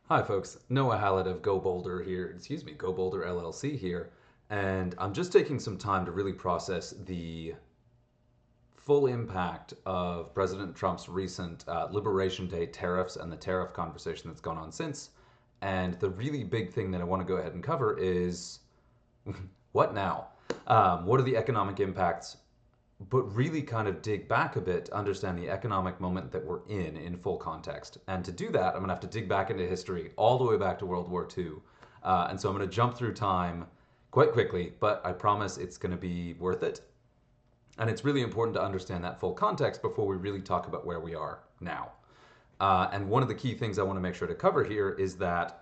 Hi, folks. Noah Hallett of Go Boulder here. Go Boulder LLC here. And I'm just taking some time to really process the full impact of President Trump's recent Liberation Day tariffs and the tariff conversation that's gone on since. And the really big thing that I want to go ahead and cover is what now? What are the economic impacts? But really kind of dig back a bit to understand the economic moment that we're in full context. And to do that, I'm going to have to dig back into history all the way back to World War II. And so I'm going to jump through time quite quickly, but I promise it's going to be worth it. And it's really important to understand that full context before we really talk about where we are now. And one of the key things I want to make sure to cover here is that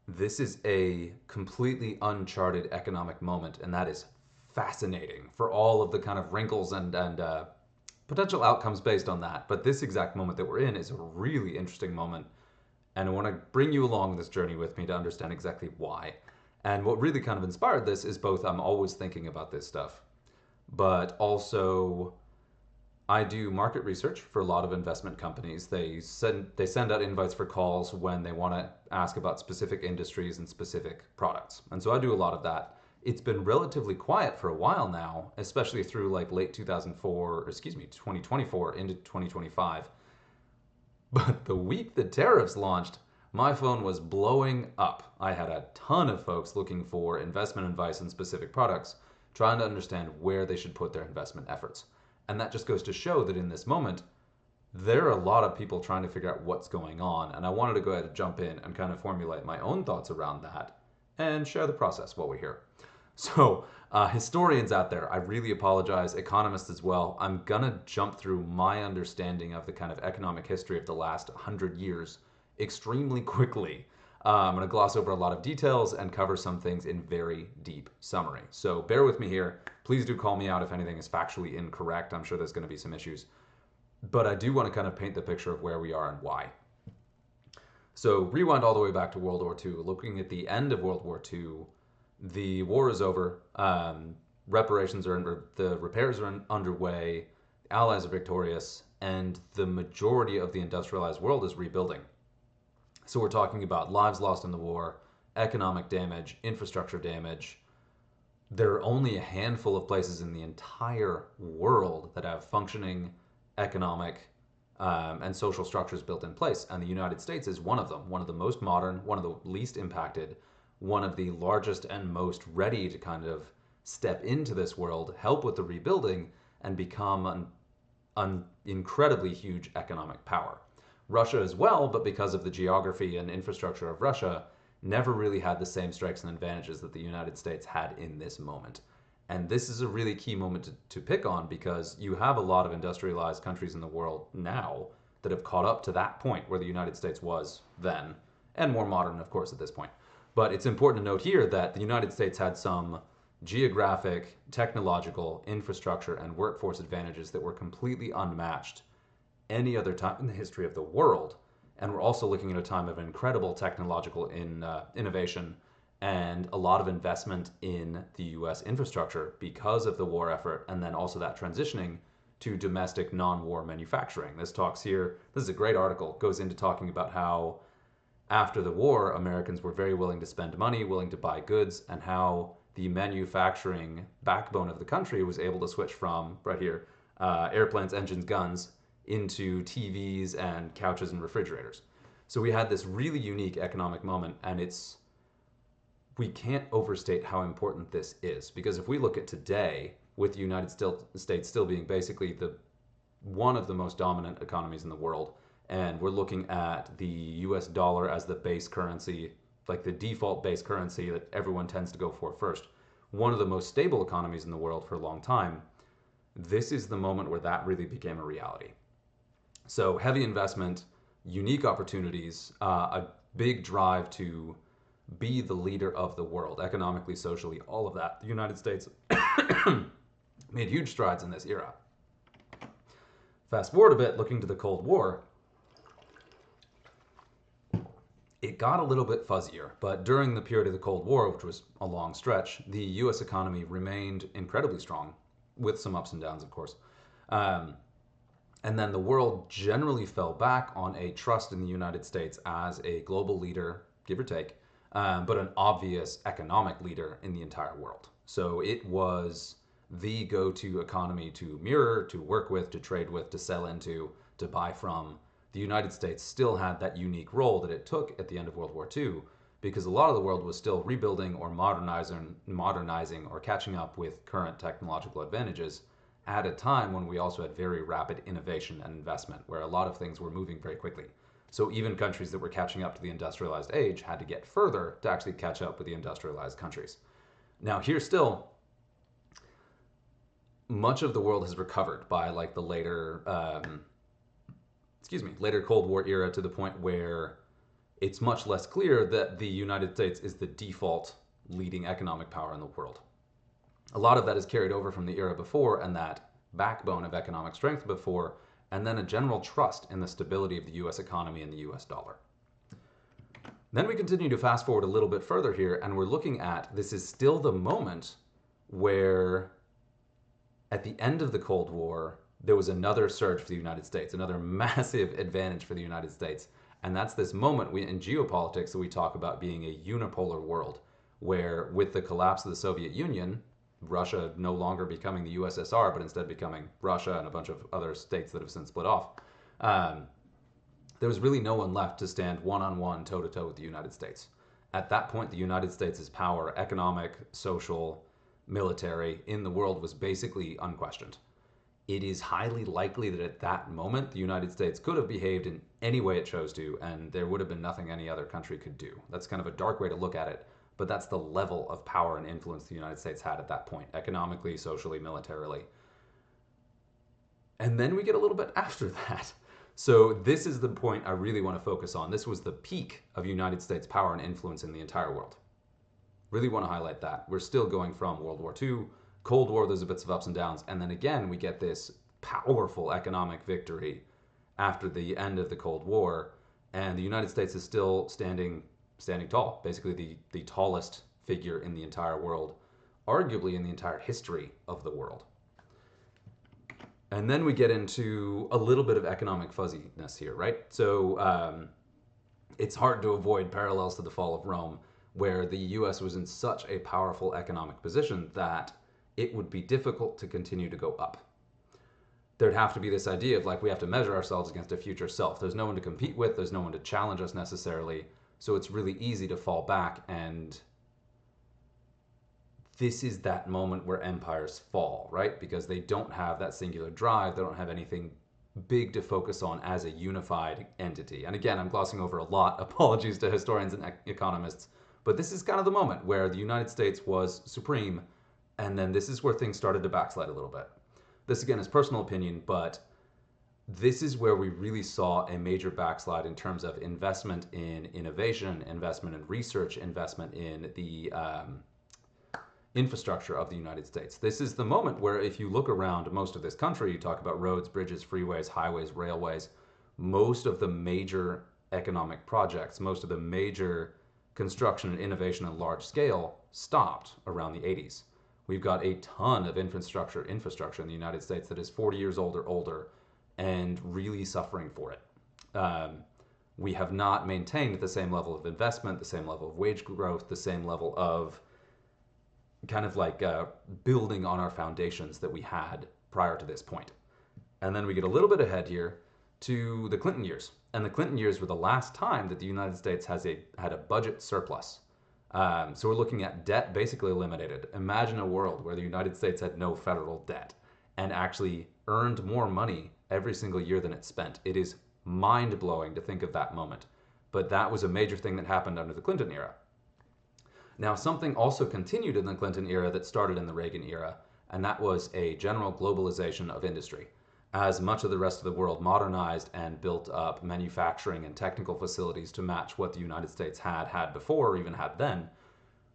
this is a completely uncharted economic moment, and that is fascinating for all of the kind of wrinkles and potential outcomes based on that. But this exact moment that we're in is a really interesting moment, and I want to bring you along this journey with me to understand exactly why. And what really kind of inspired this is both I'm always thinking about this stuff, but also I do market research for a lot of investment companies. They send out invites for calls when they want to ask about specific industries and specific products. And so I do a lot of that. It's been relatively quiet for a while now, especially through like late 2004, or excuse me, 2024 into 2025. But the week the tariffs launched, my phone was blowing up. I had a ton of folks looking for investment advice on specific products, trying to understand where they should put their investment efforts. And that just goes to show that in this moment, there are a lot of people trying to figure out what's going on. And I wanted to go ahead and jump in and kind of formulate my own thoughts around that and share the process while we're here. So, historians out there, I really apologize, economists as well. I'm gonna jump through my understanding of the kind of economic history of the last 100 years extremely quickly. I'm going to gloss over a lot of details and cover some things in very deep summary. So bear with me here. Please do call me out if anything is factually incorrect. I'm sure there's going to be some issues. But I do want to kind of paint the picture of where we are and why. So rewind all the way back to World War II. Looking at the end of World War II, the war is over. Reparations are under, the repairs are underway. Allies are victorious, and the majority of the industrialized world is rebuilding. So we're talking about lives lost in the war, economic damage, infrastructure damage. There are only a handful of places in the entire world that have functioning economic and social structures built in place. And the United States is one of them, one of the most modern, one of the least impacted, one of the largest and most ready to kind of step into this world, help with the rebuilding, and become an incredibly huge economic power. Russia as well, but because of the geography and infrastructure of Russia, never really had the same strengths and advantages that the United States had in this moment. And this is a really key moment to pick on because you have a lot of industrialized countries in the world now that have caught up to that point where the United States was then, and more modern, of course, at this point. But it's important to note here that the United States had some geographic, technological, infrastructure, and workforce advantages that were completely unmatched any other time in the history of the world. And we're also looking at a time of incredible technological innovation and a lot of investment in the US infrastructure because of the war effort, and then also that transitioning to domestic non war manufacturing. This is a great article, goes into talking about how after the war, Americans were very willing to spend money, willing to buy goods, and how the manufacturing backbone of the country was able to switch from, right here, airplanes, engines, guns, into TVs and couches and refrigerators. So we had this really unique economic moment, and we can't overstate how important this is because if we look at today, with the United States still being basically the one of the most dominant economies in the world, and we're looking at the US dollar as the base currency, like the default base currency that everyone tends to go for first, one of the most stable economies in the world for a long time, this is the moment where that really became a reality. So heavy investment, unique opportunities, a big drive to be the leader of the world, economically, socially, all of that. The United States made huge strides in this era. Fast forward a bit, looking to the Cold War, it got a little bit fuzzier, but during the period of the Cold War, which was a long stretch, the US economy remained incredibly strong, with some ups and downs, of course. And then the world generally fell back on a trust in the United States as a global leader, give or take, but an obvious economic leader in the entire world. So it was the go to economy to mirror, to work with, to trade with, to sell into, to buy from. The United States still had that unique role that it took at the end of World War II because a lot of the world was still rebuilding or modernizing or catching up with current technological advantages at a time when we also had very rapid innovation and investment, where a lot of things were moving very quickly. So even countries that were catching up to the industrialized age had to get further to actually catch up with the industrialized countries. Now, here still, much of the world has recovered by like the later Cold War era to the point where it's much less clear that the United States is the default leading economic power in the world. A lot of that is carried over from the era before and that backbone of economic strength before, and then a general trust in the stability of the US economy and the US dollar. Then we continue to fast forward a little bit further here, and we're looking at this is still the moment where, at the end of the Cold War, there was another surge for the United States, another massive advantage for the United States. And that's this moment in geopolitics that we talk about being a unipolar world, where with the collapse of the Soviet Union, Russia no longer becoming the USSR, but instead becoming Russia and a bunch of other states that have since split off, there was really no one left to stand one-on-one, toe-to-toe with the United States. At that point, the United States' power, economic, social, military, in the world was basically unquestioned. It is highly likely that at that moment, the United States could have behaved in any way it chose to, and there would have been nothing any other country could do. That's kind of a dark way to look at it, but that's the level of power and influence the United States had at that point, economically, socially, militarily. And then we get a little bit after that. So this is the point I really want to focus on. This was the peak of United States power and influence in the entire world. Really want to highlight that. We're still going from World War II, Cold War, there's bits of ups and downs, and then again we get this powerful economic victory after the end of the Cold War, and the United States is still standing tall, basically the tallest figure in the entire world, arguably in the entire history of the world. And then we get into a little bit of economic fuzziness here, right? So it's hard to avoid parallels to the fall of Rome, where the US was in such a powerful economic position that it would be difficult to continue to go up. There'd have to be this idea of like, we have to measure ourselves against a future self. There's no one to compete with, there's no one to challenge us necessarily, so it's really easy to fall back, and this is that moment where empires fall, right? Because they don't have that singular drive, they don't have anything big to focus on as a unified entity. And again, I'm glossing over a lot, apologies to historians and economists, but this is kind of the moment where the United States was supreme, and then this is where things started to backslide a little bit. This again is personal opinion, but this is where we really saw a major backslide in terms of investment in innovation, investment in research, investment in the infrastructure of the United States. This is the moment where if you look around most of this country, you talk about roads, bridges, freeways, highways, railways, most of the major economic projects, most of the major construction and innovation on large scale stopped around the 80s. We've got a ton of infrastructure in the United States that is 40 years old or older and really suffering for it. We have not maintained the same level of investment, the same level of wage growth, the same level of kind of like building on our foundations that we had prior to this point. And then we get a little bit ahead here to the Clinton years. And the Clinton years were the last time that the United States had a budget surplus. So we're looking at debt basically eliminated. Imagine a world where the United States had no federal debt and actually earned more money every single year than it spent. It is mind-blowing to think of that moment. But that was a major thing that happened under the Clinton era. Now, something also continued in the Clinton era that started in the Reagan era, and that was a general globalization of industry. As much of the rest of the world modernized and built up manufacturing and technical facilities to match what the United States had before or even had then,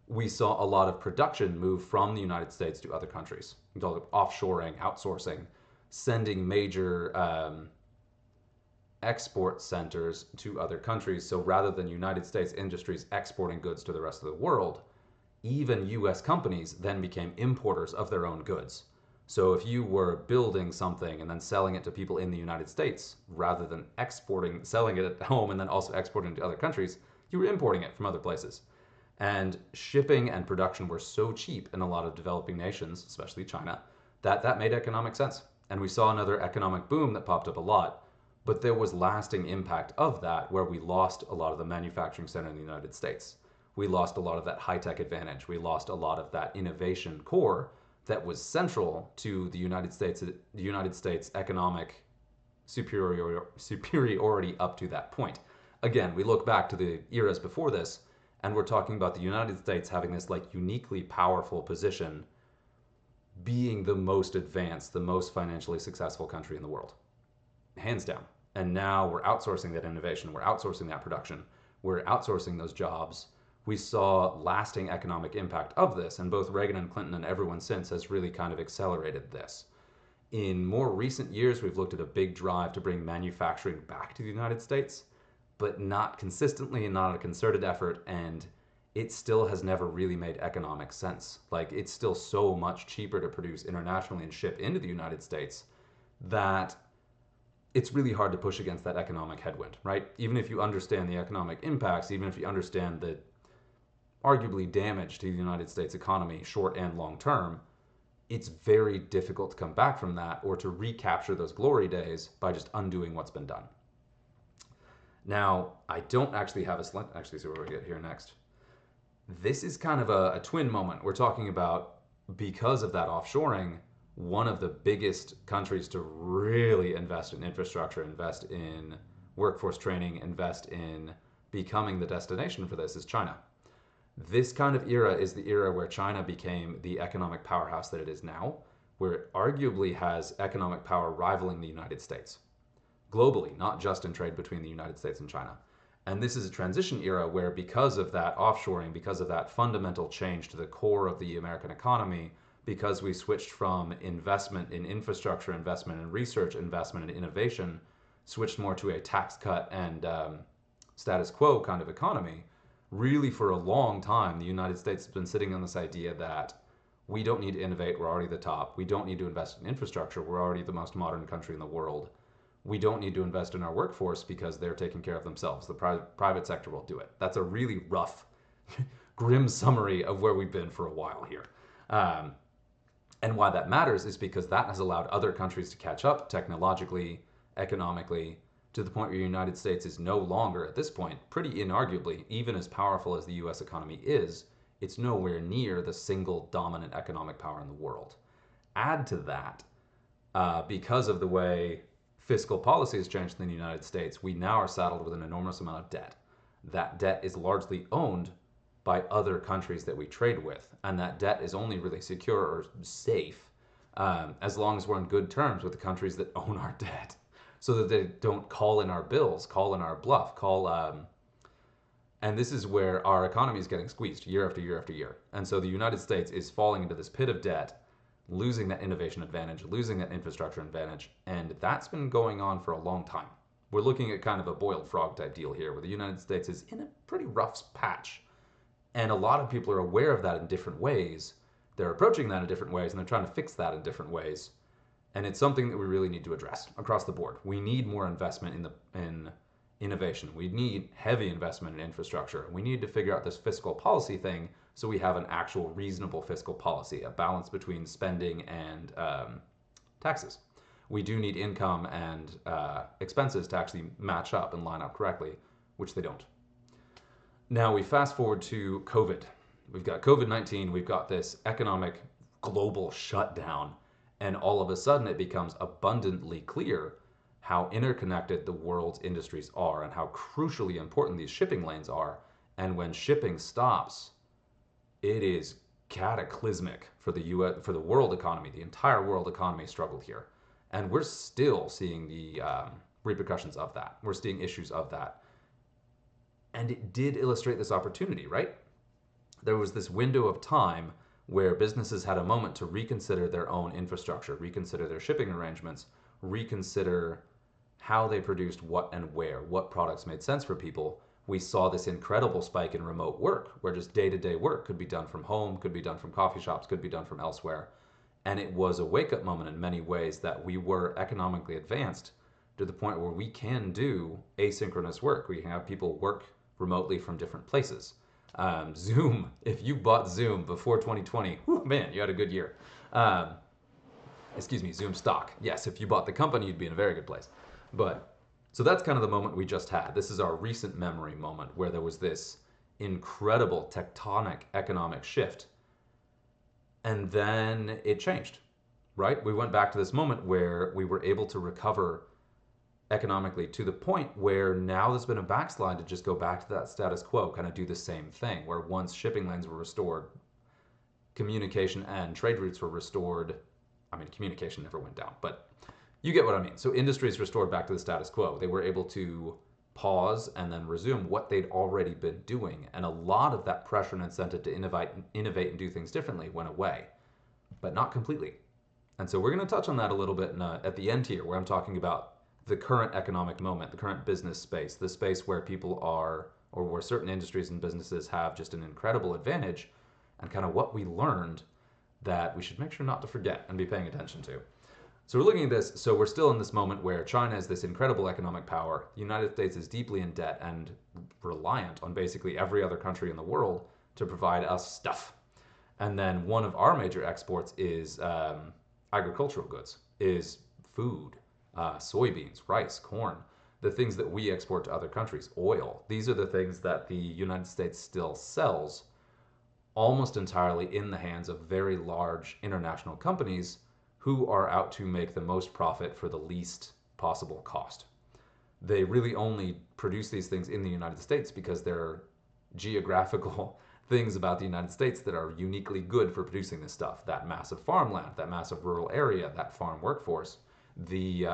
we saw a lot of production move from the United States to other countries. We talk about offshoring, outsourcing, sending major export centers to other countries. So rather than United States industries exporting goods to the rest of the world, even US companies then became importers of their own goods. So if you were building something and then selling it to people in the United States rather than selling it at home and then also exporting to other countries, you were importing it from other places. And shipping and production were so cheap in a lot of developing nations, especially China, that that made economic sense. And we saw another economic boom that popped up a lot, but there was lasting impact of that where we lost a lot of the manufacturing center in the United States. We lost a lot of that high-tech advantage. We lost a lot of that innovation core that was central to the United States economic superiority up to that point. Again, we look back to the eras before this, and we're talking about the United States having this like uniquely powerful position, being the most advanced, the most financially successful country in the world, hands down. And now we're outsourcing that innovation, we're outsourcing that production, we're outsourcing those jobs. We saw lasting economic impact of this, and both Reagan and Clinton and everyone since has really kind of accelerated this. In more recent years, we've looked at a big drive to bring manufacturing back to the United States, but not consistently and not a concerted effort, and it still has never really made economic sense. Like, it's still so much cheaper to produce internationally and ship into the United States that it's really hard to push against that economic headwind, right? Even if you understand the economic impacts, even if you understand the arguably damage to the United States economy, short and long term, it's very difficult to come back from that or to recapture those glory days by just undoing what's been done. Now, I don't actually have a slide. Actually, see where we get here next. This is kind of a twin moment. We're talking about, because of that offshoring, one of the biggest countries to really invest in infrastructure, invest in workforce training, invest in becoming the destination for this is China. This kind of era is the era where China became the economic powerhouse that it is now, where it arguably has economic power rivaling the United States globally, not just in trade between the United States and China. And this is a transition era where, because of that offshoring, because of that fundamental change to the core of the American economy, because we switched from investment in infrastructure, investment in research, investment in innovation, switched more to a tax cut and status quo kind of economy, really for a long time, the United States has been sitting on this idea that we don't need to innovate, we're already the top. We don't need to invest in infrastructure, we're already the most modern country in the world. We don't need to invest in our workforce because they're taking care of themselves. The private sector will do it. That's a really rough, grim summary of where we've been for a while here. And why that matters is because that has allowed other countries to catch up technologically, economically, to the point where the United States is no longer, at this point, pretty inarguably, even as powerful as the US economy is, it's nowhere near the single dominant economic power in the world. Add to that, because of the way fiscal policy has changed in the United States, we now are saddled with an enormous amount of debt. That debt is largely owned by other countries that we trade with, and that debt is only really secure or safe as long as we're on good terms with the countries that own our debt, so that they don't call in our bills, call in our bluff, and this is where our economy is getting squeezed year after year after year. And so the United States is falling into this pit of debt, losing that innovation advantage, losing that infrastructure advantage, and that's been going on for a long time. We're looking at kind of a boiled frog type deal here, where the United States is in a pretty rough patch. And a lot of people are aware of that in different ways. They're approaching that in different ways, and they're trying to fix that in different ways. And it's something that we really need to address across the board. We need more investment in innovation. We need heavy investment in infrastructure. We need to figure out this fiscal policy thing so we have an actual reasonable fiscal policy, a balance between spending and taxes. We do need income and expenses to actually match up and line up correctly, which they don't. Now we fast forward to COVID. We've got COVID-19, we've got this economic global shutdown, and all of a sudden it becomes abundantly clear how interconnected the world's industries are and how crucially important these shipping lanes are. And when shipping stops, it is cataclysmic for the for the world economy. The entire world economy struggled here, and we're still seeing the repercussions of that. We're seeing issues of that, and it did illustrate this opportunity, right? There was this window of time where businesses had a moment to reconsider their own infrastructure, reconsider their shipping arrangements, reconsider how they produced what and where, what products made sense for people. We saw this incredible spike in remote work, where just day-to-day work could be done from home, could be done from coffee shops, could be done from elsewhere. And it was a wake up moment in many ways that we were economically advanced to the point where we can do asynchronous work. We can have people work remotely from different places. Zoom, if you bought Zoom before 2020, whew, man, you had a good year. Um, excuse me, Zoom stock. Yes, if you bought the company, you'd be in a very good place. But so that's kind of the moment we just had. This is our recent memory moment where there was this incredible tectonic economic shift. And then it changed, right? We went back to this moment where we were able to recover economically to the point where now there's been a backslide to just go back to that status quo, kind of do the same thing, where once shipping lanes were restored, communication and trade routes were restored. I mean, communication never went down, but you get what I mean. So industries restored back to the status quo. They were able to pause and then resume what they'd already been doing. And a lot of that pressure and incentive to innovate and do things differently went away, but not completely. And so we're going to touch on that a little bit at the end here, where I'm talking about the current economic moment, the current business space, the space where people are, or where certain industries and businesses have just an incredible advantage, and kind of what we learned that we should make sure not to forget and be paying attention to. So we're looking at this. So we're still in this moment where China is this incredible economic power. The United States is deeply in debt and reliant on basically every other country in the world to provide us stuff. And then one of our major exports is agricultural goods, is food, soybeans, rice, corn, the things that we export to other countries, oil. These are the things that the United States still sells almost entirely in the hands of very large international companies who are out to make the most profit for the least possible cost. They really only produce these things in the United States because there are geographical things about the United States that are uniquely good for producing this stuff. That massive farmland, that massive rural area, that farm workforce, the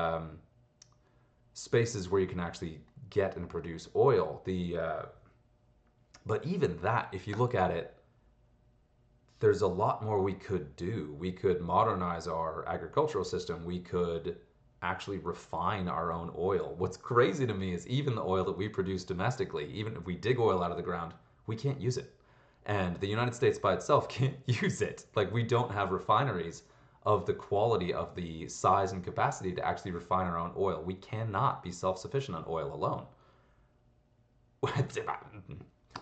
spaces where you can actually get and produce oil. But even that, if you look at it, there's a lot more we could do. We could modernize our agricultural system. We could actually refine our own oil. What's crazy to me is even the oil that we produce domestically, even if we dig oil out of the ground, we can't use it. And the United States by itself can't use it. Like, we don't have refineries of the quality, of the size and capacity to actually refine our own oil. We cannot be self-sufficient on oil alone.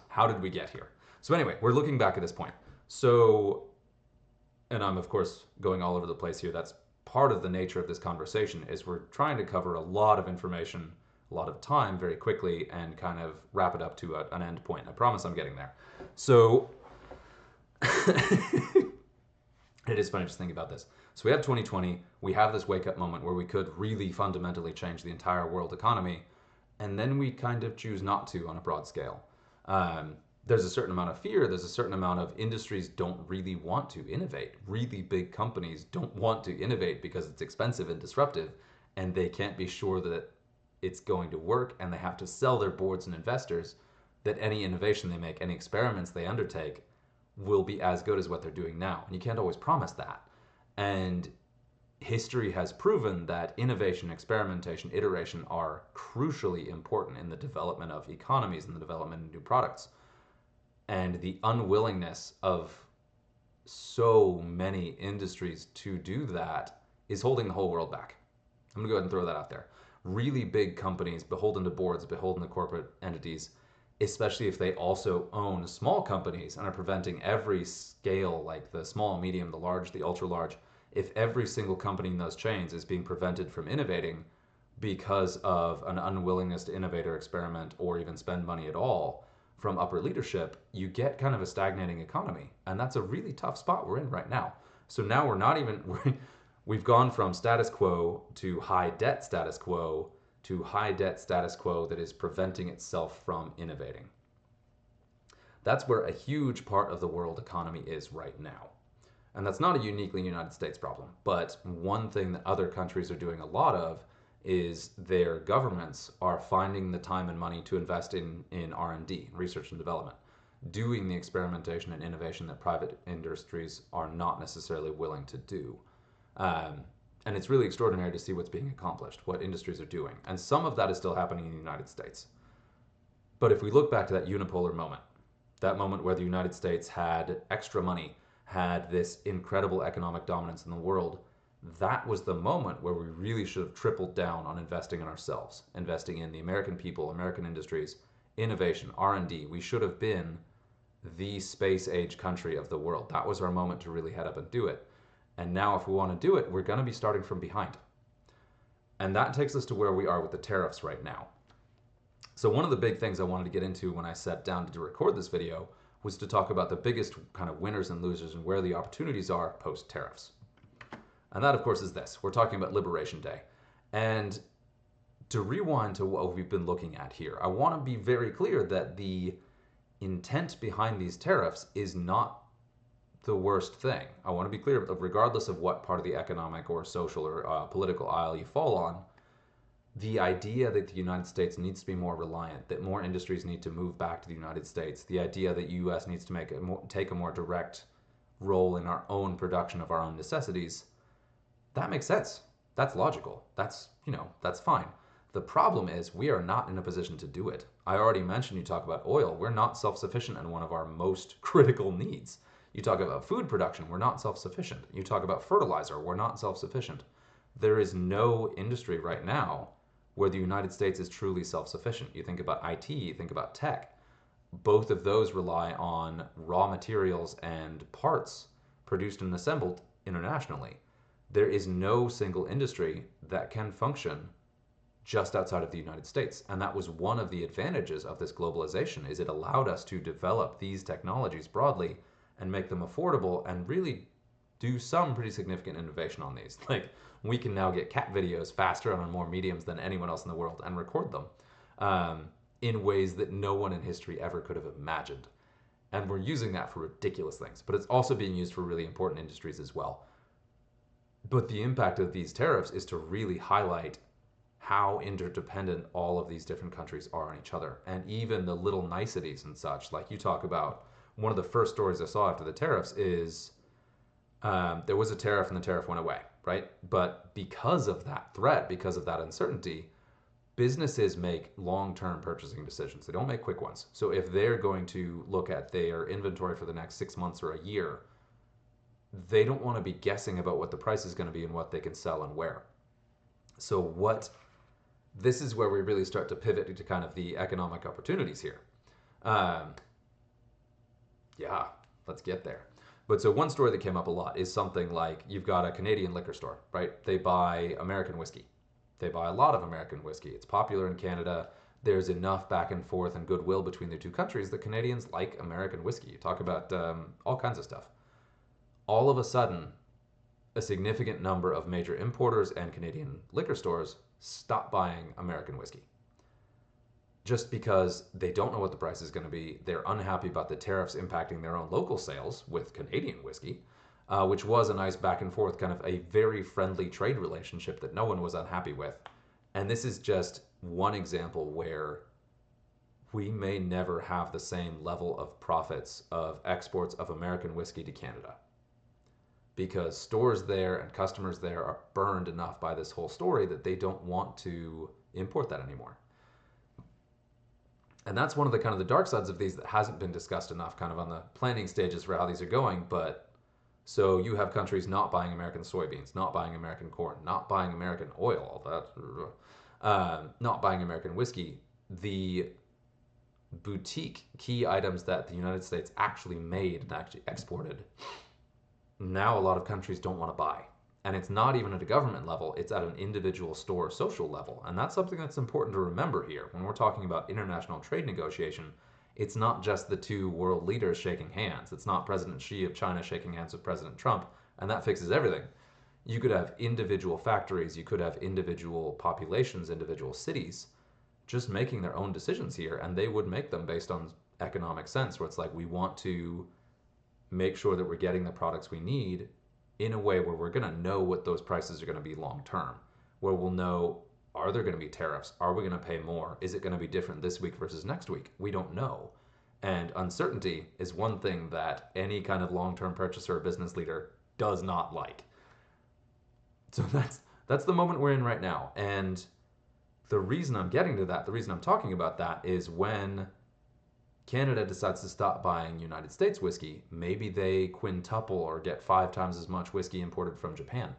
How did we get here? So anyway, we're looking back at this point. So, and I'm of course going all over the place here. That's part of the nature of this conversation, is we're trying to cover a lot of information, a lot of time very quickly, and kind of wrap it up to an end point. I promise I'm getting there. So it is funny just thinking about this. So we have 2020, we have this wake up moment where we could really fundamentally change the entire world economy, and then we kind of choose not to on a broad scale. There's a certain amount of fear. There's a certain amount of industries don't really want to innovate. Really big companies don't want to innovate because it's expensive and disruptive, and they can't be sure that it's going to work, and they have to sell their boards and investors that any innovation they make, any experiments they undertake, will be as good as what they're doing now. And you can't always promise that. And history has proven that innovation, experimentation, iteration are crucially important in the development of economies and the development of new products. And the unwillingness of so many industries to do that is holding the whole world back. I'm going to go ahead and throw that out there. Really big companies, beholden to boards, beholden to corporate entities, especially if they also own small companies and are preventing every scale, like the small, medium, the large, the ultra large, if every single company in those chains is being prevented from innovating because of an unwillingness to innovate or experiment or even spend money at all from upper leadership, you get kind of a stagnating economy. And that's a really tough spot we're in right now. So now we've gone from status quo to high debt status quo to high debt status quo that is preventing itself from innovating. That's where a huge part of the world economy is right now. And that's not a uniquely United States problem, but one thing that other countries are doing a lot of is their governments are finding the time and money to invest in R&D, research and development, doing the experimentation and innovation that private industries are not necessarily willing to do. And it's really extraordinary to see what's being accomplished, what industries are doing. And some of that is still happening in the United States. But if we look back to that unipolar moment, that moment where the United States had extra money, had this incredible economic dominance in the world, that was the moment where we really should have tripled down on investing in ourselves, investing in the American people, American industries, innovation, R&D. We should have been the space age country of the world. That was our moment to really head up and do it. And now if we want to do it, we're going to be starting from behind. And that takes us to where we are with the tariffs right now. So one of the big things I wanted to get into when I sat down to record this video was to talk about the biggest kind of winners and losers and where the opportunities are post tariffs. And that, of course, is this. We're talking about Liberation Day. And to rewind to what we've been looking at here, I want to be very clear that the intent behind these tariffs is not the worst thing. I want to be clear, regardless of what part of the economic or social or political aisle you fall on, the idea that the United States needs to be more reliant, that more industries need to move back to the United States, the idea that U.S. needs to take a more direct role in our own production of our own necessities, that makes sense. That's logical. That's fine. The problem is we are not in a position to do it. I already mentioned, you talk about oil. We're not self-sufficient in one of our most critical needs. You talk about food production. We're not self-sufficient. You talk about fertilizer. We're not self-sufficient. There is no industry right now where the United States is truly self-sufficient. You think about IT, you think about tech. Both of those rely on raw materials and parts produced and assembled internationally. There is no single industry that can function just outside of the United States. And that was one of the advantages of this globalization, is it allowed us to develop these technologies broadly and make them affordable and really do some pretty significant innovation on these. Like, we can now get cat videos faster and on more mediums than anyone else in the world and record them in ways that no one in history ever could have imagined. And we're using that for ridiculous things, but it's also being used for really important industries as well. But the impact of these tariffs is to really highlight how interdependent all of these different countries are on each other, and even the little niceties and such. Like you talk about, one of the first stories I saw after the tariffs is there was a tariff and the tariff went away, right? But because of that threat, because of that uncertainty, businesses make long-term purchasing decisions. They don't make quick ones. So if they're going to look at their inventory for the next 6 months or a year, they don't want to be guessing about what the price is going to be and what they can sell and where. So this is where we really start to pivot into kind of the economic opportunities here. Yeah, let's get there. But so one story that came up a lot is something like, you've got a Canadian liquor store, right? They buy American whiskey. They buy a lot of American whiskey. It's popular in Canada. There's enough back and forth and goodwill between the two countries that Canadians like American whiskey. You talk about all kinds of stuff. All of a sudden, a significant number of major importers and Canadian liquor stores stop buying American whiskey. Just because they don't know what the price is going to be. They're unhappy about the tariffs impacting their own local sales with Canadian whiskey, which was a nice back and forth, kind of a very friendly trade relationship that no one was unhappy with. And this is just one example where we may never have the same level of profits of exports of American whiskey to Canada, because stores there and customers there are burned enough by this whole story that they don't want to import that anymore. And that's one of the kind of the dark sides of these that hasn't been discussed enough kind of on the planning stages for how these are going. But so you have countries not buying American soybeans, not buying American corn, not buying American oil, not buying American whiskey. The boutique key items that the United States actually made and actually exported, now a lot of countries don't want to buy. And it's not even at a government level, it's at an individual store social level. And that's something that's important to remember here. When we're talking about international trade negotiation, it's not just the two world leaders shaking hands. It's not President Xi of China shaking hands with President Trump, and that fixes everything. You could have individual factories, you could have individual populations, individual cities, just making their own decisions here, and they would make them based on economic sense, where it's like, we want to make sure that we're getting the products we need in a way where we're going to know what those prices are going to be long term, where we'll know, are there going to be tariffs? Are we going to pay more? Is it going to be different this week versus next week? We don't know. And uncertainty is one thing that any kind of long-term purchaser or business leader does not like. So that's the moment we're in right now. And the reason I'm getting to that, the reason I'm talking about that, is when Canada decides to stop buying United States whiskey, maybe they quintuple or get 5 times as much whiskey imported from Japan.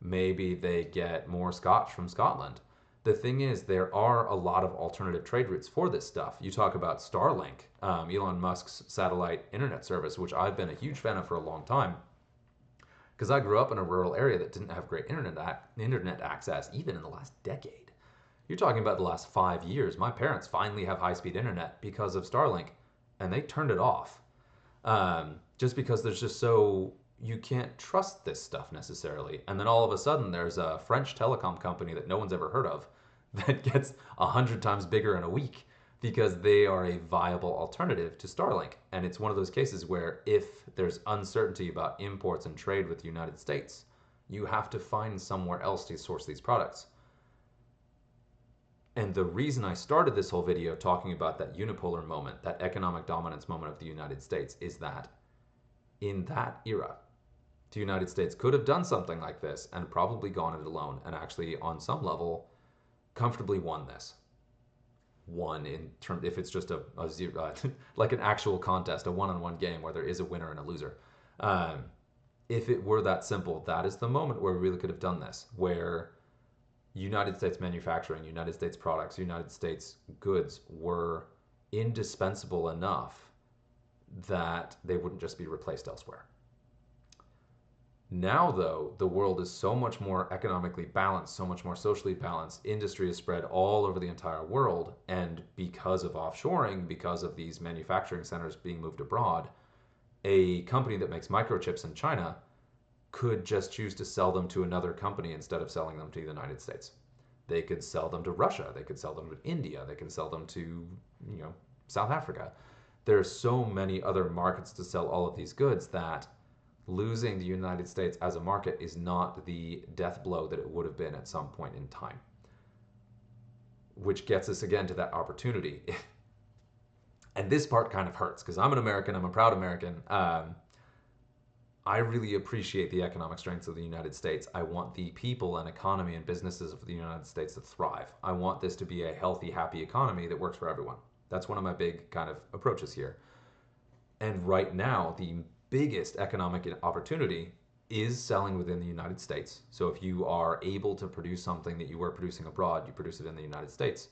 Maybe they get more scotch from Scotland. The thing is, there are a lot of alternative trade routes for this stuff. You talk about Starlink, Elon Musk's satellite internet service, which I've been a huge fan of for a long time, because I grew up in a rural area that didn't have great internet access even in the last decade. You're talking about the last 5 years. My parents finally have high speed internet because of Starlink, and they turned it off. Just because there's just so you can't trust this stuff necessarily. And then all of a sudden, there's a French telecom company that no one's ever heard of that gets 100 times bigger in a week because they are a viable alternative to Starlink. And it's one of those cases where if there's uncertainty about imports and trade with the United States, you have to find somewhere else to source these products. And the reason I started this whole video talking about that unipolar moment, that economic dominance moment of the United States, is that in that era, the United States could have done something like this and probably gone it alone and actually, on some level, comfortably won this. Won in terms, if it's just a zero, like an actual contest, a one-on-one game where there is a winner and a loser. If it were that simple, that is the moment where we really could have done this, where United States manufacturing, United States products, United States goods were indispensable enough that they wouldn't just be replaced elsewhere. Now, though, the world is so much more economically balanced, so much more socially balanced. Industry is spread all over the entire world. And because of offshoring, because of these manufacturing centers being moved abroad, a company that makes microchips in China could just choose to sell them to another company instead of selling them to the United States. They could sell them to Russia. They could sell them to India. They can sell them to, South Africa. There are so many other markets to sell all of these goods that losing the United States as a market is not the death blow that it would have been at some point in time. Which gets us again to that opportunity. And this part kind of hurts because I'm an American, I'm a proud American. I really appreciate the economic strengths of the United States. I want the people and economy and businesses of the United States to thrive. I want this to be a healthy, happy economy that works for everyone. That's one of my big kind of approaches here. And right now, the biggest economic opportunity is selling within the United States. So if you are able to produce something that you were producing abroad, you produce it in the United States.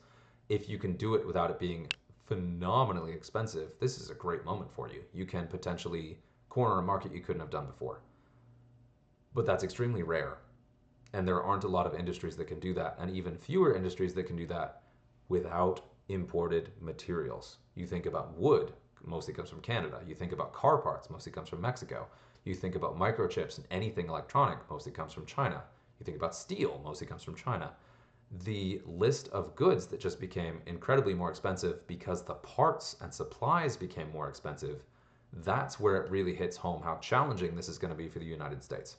If you can do it without it being phenomenally expensive, this is a great moment for you. You can potentially corner a market you couldn't have done before. But that's extremely rare. And there aren't a lot of industries that can do that, and even fewer industries that can do that without imported materials. You think about wood, mostly comes from Canada. You think about car parts, mostly comes from Mexico. You think about microchips and anything electronic, mostly comes from China. You think about steel, mostly comes from China. The list of goods that just became incredibly more expensive because the parts and supplies became more expensive, that's where it really hits home how challenging this is going to be for the United States.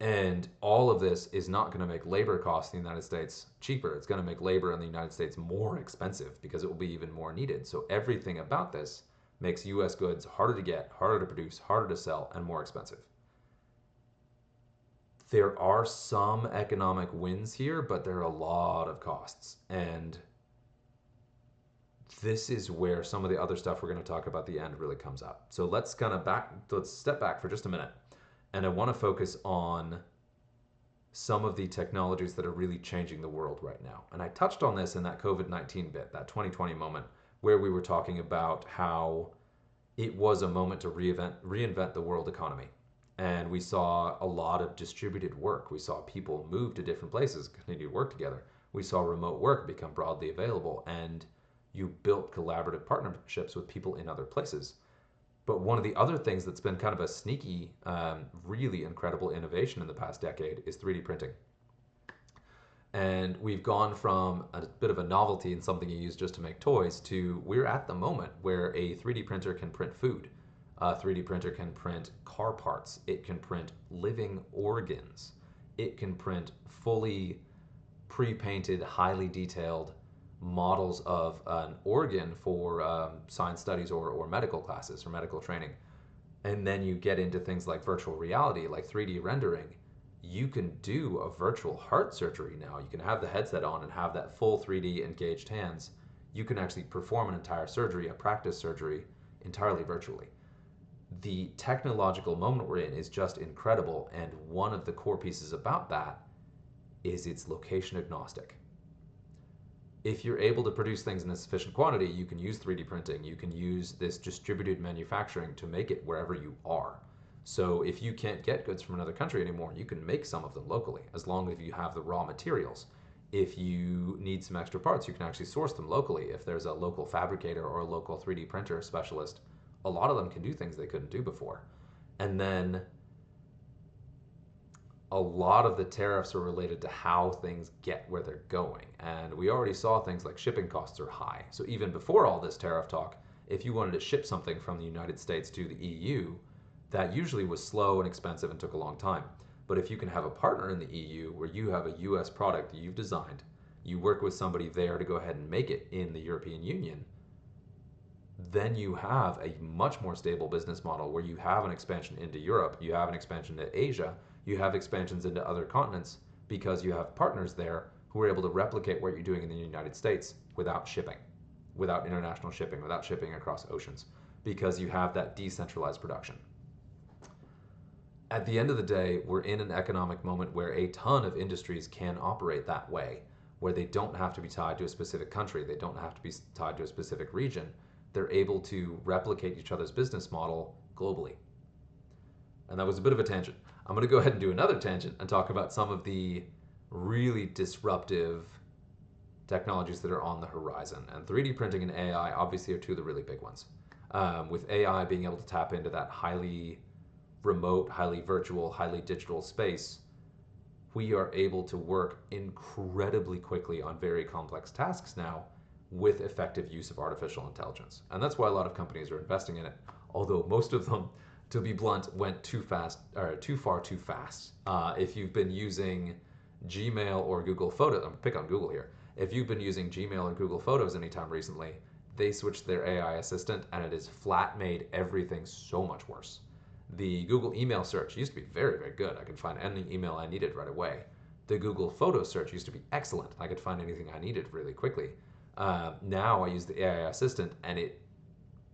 And all of this is not going to make labor costs in the United States cheaper. It's going to make labor in the United States more expensive because it will be even more needed. So everything about this makes US goods harder to get, harder to produce, harder to sell, and more expensive. There are some economic wins here, but there are a lot of costs. And this is where some of the other stuff we're going to talk about at the end really comes up. So let's step back for just a minute. And I want to focus on some of the technologies that are really changing the world right now. And I touched on this in that COVID-19 bit, that 2020 moment, where we were talking about how it was a moment to reinvent the world economy. And we saw a lot of distributed work. We saw people move to different places, continue to work together. We saw remote work become broadly available, and you built collaborative partnerships with people in other places. But one of the other things that's been kind of a sneaky, really incredible innovation in the past decade is 3D printing. And we've gone from a bit of a novelty and something you use just to make toys to we're at the moment where a 3D printer can print food. A 3D printer can print car parts. It can print living organs. It can print fully pre-painted, highly detailed models of an organ for science studies or medical classes or medical training. And then you get into things like virtual reality, like 3D rendering. You can do a virtual heart surgery now. You can have the headset on and have that full 3D engaged hands. you can actually perform an entire surgery, a practice surgery, entirely virtually. The technological moment we're in is just incredible, and one of the core pieces about that is it's location agnostic. If you're able to produce things in a sufficient quantity, you can use 3D printing, you can use this distributed manufacturing to make it wherever you are. So if you can't get goods from another country anymore, you can make some of them locally, as long as you have the raw materials. If you need some extra parts, you can actually source them locally. If there's a local fabricator or a local 3D printer specialist, a lot of them can do things they couldn't do before. And then a lot of the tariffs are related to how things get where they're going. And we already saw things like shipping costs are high. So even before all this tariff talk, if you wanted to ship something from the United States to the EU, that usually was slow and expensive and took a long time. But if you can have a partner in the EU where you have a US product that you've designed, you work with somebody there to go ahead and make it in the European Union, then you have a much more stable business model where you have an expansion into Europe, you have an expansion to Asia, you have expansions into other continents because you have partners there who are able to replicate what you're doing in the United States without shipping, without international shipping, without shipping across oceans, because you have that decentralized production. At the end of the day, we're in an economic moment where a ton of industries can operate that way, where they don't have to be tied to a specific country, they don't have to be tied to a specific region. They're able to replicate each other's business model globally. And that was a bit of a tangent. I'm going to go ahead and do another tangent and talk about some of the really disruptive technologies that are on the horizon. And 3D printing and AI obviously are two of the really big ones. With AI being able to tap into that highly remote, highly virtual, highly digital space, we are able to work incredibly quickly on very complex tasks now with effective use of artificial intelligence. And that's why a lot of companies are investing in it, although most of them, to be blunt, went too far too fast. If you've been using Gmail or Google Photos, I'm pick on Google here. If you've been using Gmail or Google Photos anytime recently, they switched their AI assistant and it has flat made everything so much worse. The Google email search used to be very, very good. I could find any email I needed right away. The Google Photo search used to be excellent. I could find anything I needed really quickly. Now I use the AI assistant and it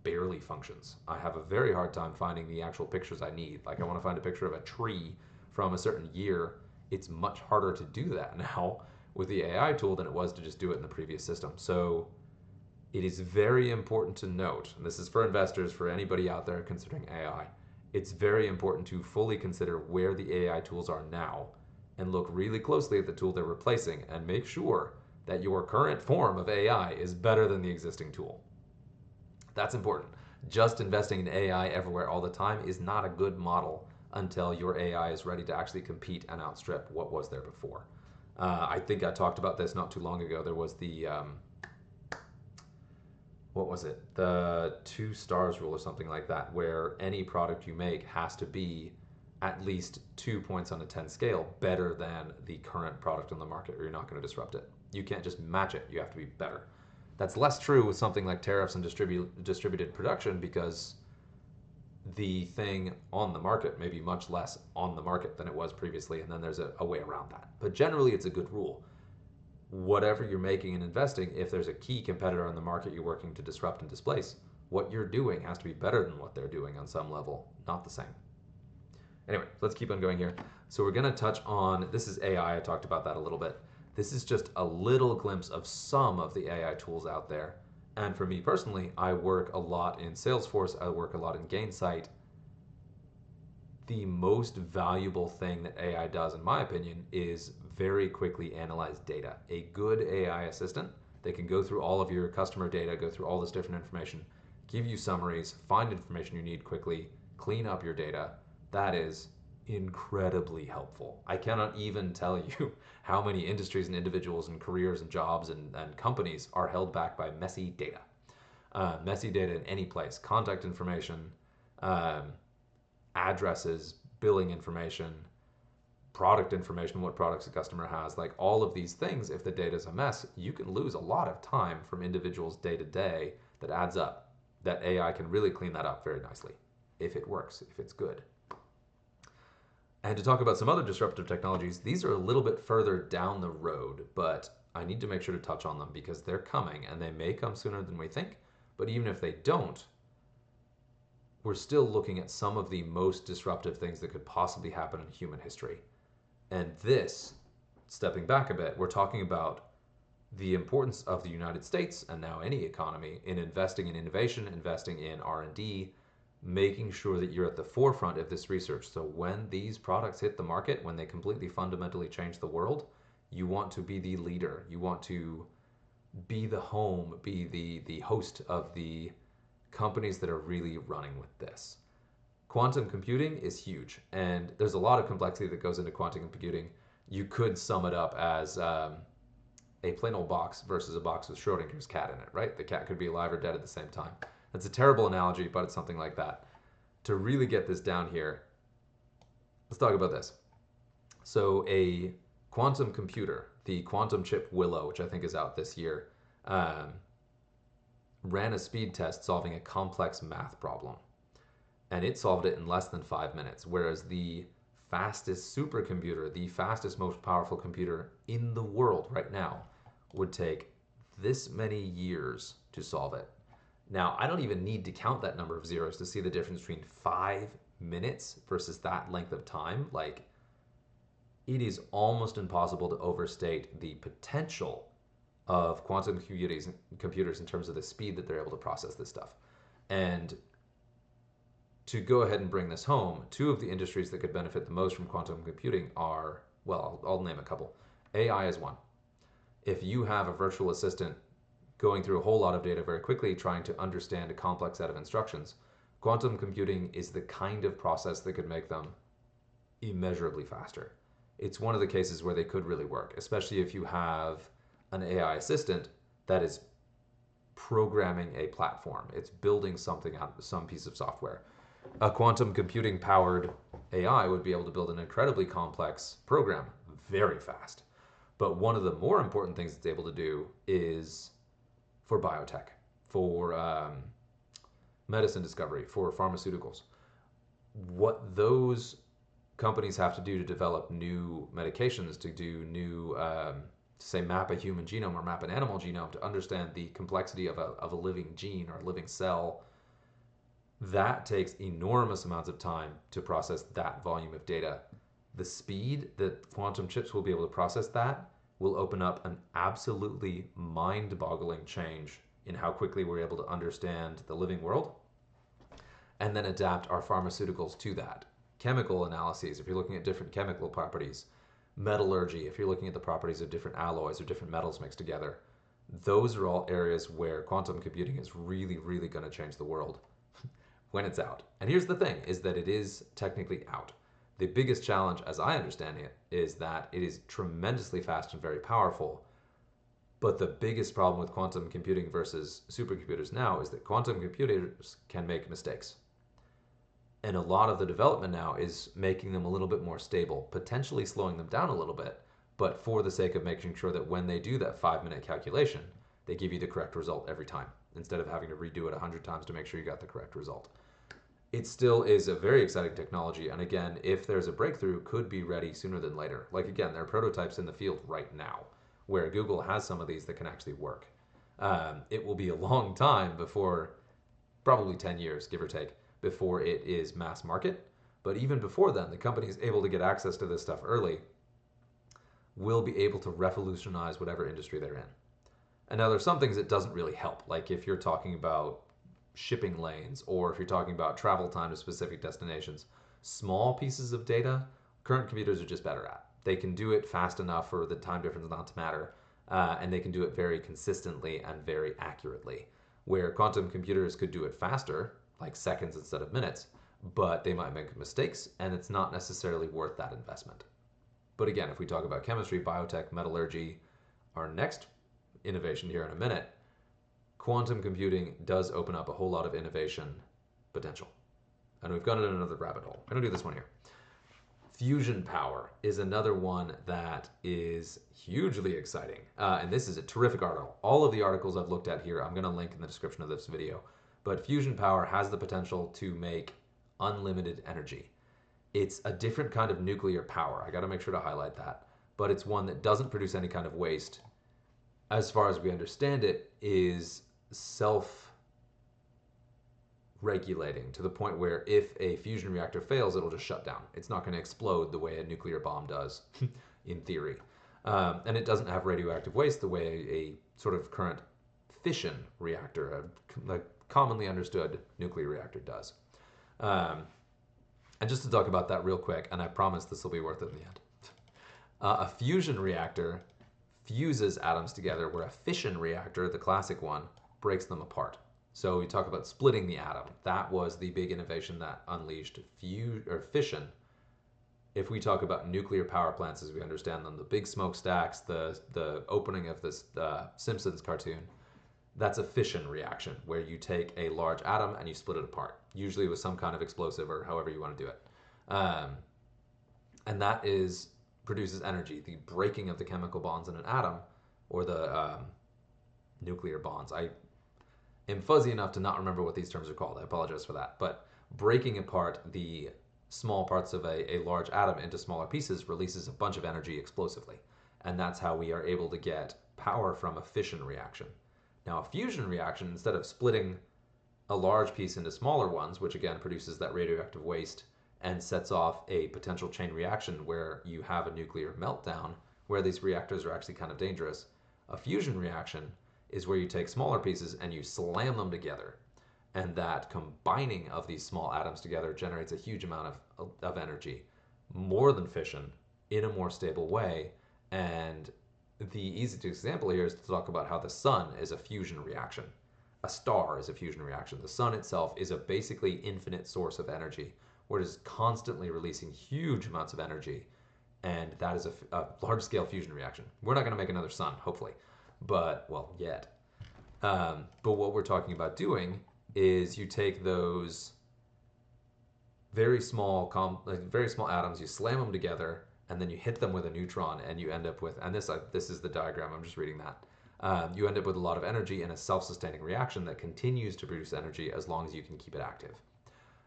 barely functions. I have a very hard time finding the actual pictures I need. Like I want to find a picture of a tree from a certain year. It's much harder to do that now with the AI tool than it was to just do it in the previous system. So it is very important to note, and this is for investors, for anybody out there considering AI, it's very important to fully consider where the AI tools are now and look really closely at the tool they're replacing and make sure that your current form of AI is better than the existing tool. That's important. Just investing in AI everywhere all the time is not a good model until your AI is ready to actually compete and outstrip what was there before. I think I talked about this not too long ago. There was the, what was it? The 2 stars rule or something like that, where any product you make has to be at least 2 points on a 10 scale better than the current product on the market, or you're not going to disrupt it. You can't just match it. You have to be better. That's less true with something like tariffs and distributed production because the thing on the market may be much less on the market than it was previously, and then there's a way around that. But generally, it's a good rule. Whatever you're making and investing, if there's a key competitor on the market you're working to disrupt and displace, what you're doing has to be better than what they're doing on some level, not the same. Anyway, let's keep on going here. So we're going to touch on, this is AI, I talked about that a little bit. This is just a little glimpse of some of the AI tools out there. And for me personally, I work a lot in Salesforce, I work a lot in Gainsight. The most valuable thing that AI does, in my opinion, is very quickly analyze data. A good AI assistant that can go through all of your customer data, go through all this different information, give you summaries, find information you need quickly, clean up your data. That is incredibly helpful. I cannot even tell you how many industries and individuals and careers and jobs and companies are held back by messy data. Messy data in any place, contact information, addresses, billing information, product information, what products a customer has, like all of these things. If the data is a mess, you can lose a lot of time from individuals day to day that adds up. That AI can really clean that up very nicely if it works, if it's good. And to talk about some other disruptive technologies, these are a little bit further down the road, but I need to make sure to touch on them because they're coming and they may come sooner than we think. But even if they don't, we're still looking at some of the most disruptive things that could possibly happen in human history. And this, stepping back a bit, we're talking about the importance of the United States and now any economy in investing in innovation, investing in R&D, making sure that you're at the forefront of this research. So when these products hit the market, when they completely fundamentally change the world, you want to be the leader. You want to be the home, be the host of the companies that are really running with this. Quantum computing is huge, and there's a lot of complexity that goes into quantum computing. You could sum it up as a plain old box versus a box with Schrodinger's cat in it, right? The cat could be alive or dead at the same time. That's a terrible analogy, but it's something like that. To really get this down here, let's talk about this. So a quantum computer, the quantum chip Willow, which I think is out this year, ran a speed test solving a complex math problem. And it solved it in less than 5 minutes, whereas the fastest supercomputer, the fastest, most powerful computer in the world right now, would take this many years to solve it. Now, I don't even need to count that number of zeros to see the difference between 5 minutes versus that length of time. Like, it is almost impossible to overstate the potential of quantum computers in terms of the speed that they're able to process this stuff. And to go ahead and bring this home, two of the industries that could benefit the most from quantum computing are, well, I'll name a couple. AI is one. If you have a virtual assistant going through a whole lot of data very quickly, trying to understand a complex set of instructions, quantum computing is the kind of process that could make them immeasurably faster. It's one of the cases where they could really work, especially if you have an AI assistant that is programming a platform. It's building something out of some piece of software. A quantum computing powered AI would be able to build an incredibly complex program very fast. But one of the more important things it's able to do is for biotech, for medicine discovery, for pharmaceuticals. What those companies have to do to develop new medications, to do new, say, map a human genome or map an animal genome, to understand the complexity of a living gene or a living cell, that takes enormous amounts of time to process that volume of data. The speed that quantum chips will be able to process that will open up an absolutely mind-boggling change in how quickly we're able to understand the living world and then adapt our pharmaceuticals to that. Chemical analyses, if you're looking at different chemical properties, metallurgy, if you're looking at the properties of different alloys or different metals mixed together, those are all areas where quantum computing is really, really going to change the world when it's out. And here's the thing, is that it is technically out. The biggest challenge, as I understand it, is that it is tremendously fast and very powerful. But the biggest problem with quantum computing versus supercomputers now is that quantum computers can make mistakes. And a lot of the development now is making them a little bit more stable, potentially slowing them down a little bit, but for the sake of making sure that when they do that 5-minute calculation, they give you the correct result every time, instead of having to redo it 100 times to make sure you got the correct result. It still is a very exciting technology, and again, if there's a breakthrough, could be ready sooner than later. Like again, there are prototypes in the field right now, where Google has some of these that can actually work. It will be a long time before, probably 10 years, give or take, before it is mass market. But even before then, the companies able to get access to this stuff early will be able to revolutionize whatever industry they're in. And now there's some things that doesn't really help, like if you're talking about shipping lanes, or if you're talking about travel time to specific destinations, small pieces of data, current computers are just better at. They can do it fast enough for the time difference not to matter, and they can do it very consistently and very accurately, where quantum computers could do it faster, like seconds instead of minutes, but they might make mistakes, and it's not necessarily worth that investment. But again, if we talk about chemistry, biotech, metallurgy, our next innovation here in a minute, quantum computing does open up a whole lot of innovation potential. And we've gone in another rabbit hole. I'm going to do this one here. Fusion power is another one that is hugely exciting. And this is a terrific article. All of the articles I've looked at here, I'm going to link in the description of this video. But fusion power has the potential to make unlimited energy. It's a different kind of nuclear power. I got to make sure to highlight that. But it's one that doesn't produce any kind of waste. as far as we understand it, is self-regulating to the point where if a fusion reactor fails, it'll just shut down. It's not going to explode the way a nuclear bomb does, in theory. And it doesn't have radioactive waste the way a sort of current fission reactor, a commonly understood nuclear reactor, does. Um, and just to talk about that real quick, and I promise this will be worth it in the end. A fusion reactor fuses atoms together, where a fission reactor, the classic one, breaks them apart. So we talk about splitting the atom. That was the big innovation that unleashed fission. If we talk about nuclear power plants as we understand them, the big smokestacks, the opening of this Simpsons cartoon, that's a fission reaction where you take a large atom and you split it apart, usually with some kind of explosive or however you want to do it. And that produces energy. The breaking of the chemical bonds in an atom, or the nuclear bonds. I am fuzzy enough to not remember what these terms are called. I apologize for that. But breaking apart the small parts of a large atom into smaller pieces releases a bunch of energy explosively. And that's how we are able to get power from a fission reaction. Now, a fusion reaction, instead of splitting a large piece into smaller ones, which again produces that radioactive waste and sets off a potential chain reaction where you have a nuclear meltdown, where these reactors are actually kind of dangerous. A fusion reaction is where you take smaller pieces and you slam them together. And that combining of these small atoms together generates a huge amount of energy, more than fission, in a more stable way. And the easiest example here is to talk about how the sun is a fusion reaction. A star is a fusion reaction. The sun itself is a basically infinite source of energy, where it is constantly releasing huge amounts of energy. And that is a large-scale fusion reaction. We're not going to make another sun, hopefully. But, well, yet. But what we're talking about doing is you take those very small atoms, you slam them together, and then you hit them with a neutron, and you end up with, and this is the diagram, I'm just reading that. You end up with a lot of energy in a self-sustaining reaction that continues to produce energy as long as you can keep it active.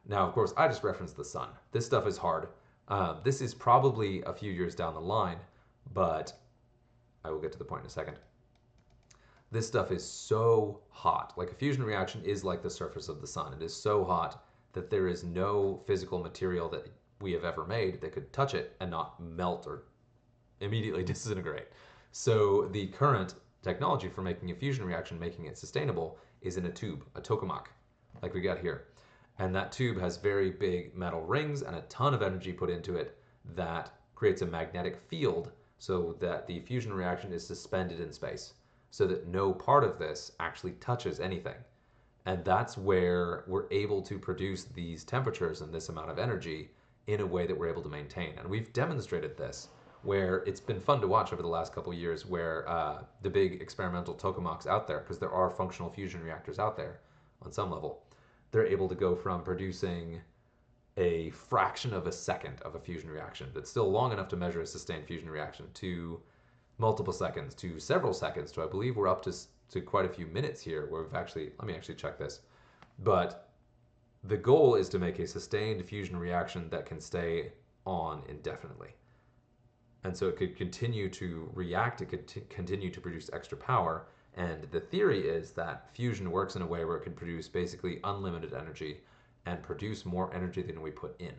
Now, of course, I just referenced the sun. This stuff is hard. This is probably a few years down the line, but I will get to the point in a second. This stuff is so hot. Like, a fusion reaction is like the surface of the sun. It is so hot that there is no physical material that we have ever made that could touch it and not melt or immediately disintegrate. So the current technology for making a fusion reaction, making it sustainable, is in a tube, a tokamak, like we got here. And that tube has very big metal rings and a ton of energy put into it that creates a magnetic field so that the fusion reaction is suspended in space, so that no part of this actually touches anything. And that's where we're able to produce these temperatures and this amount of energy in a way that we're able to maintain. And we've demonstrated this, where it's been fun to watch over the last couple of years, where the big experimental tokamaks out there, because there are functional fusion reactors out there on some level, they're able to go from producing a fraction of a second of a fusion reaction that's still long enough to measure a sustained fusion reaction to multiple seconds, to several seconds, to I believe we're up to quite a few minutes here, where we've actually, let me actually check this. But the goal is to make a sustained fusion reaction that can stay on indefinitely. And so it could continue to react, it could continue to produce extra power. And the theory is that fusion works in a way where it can produce basically unlimited energy and produce more energy than we put in.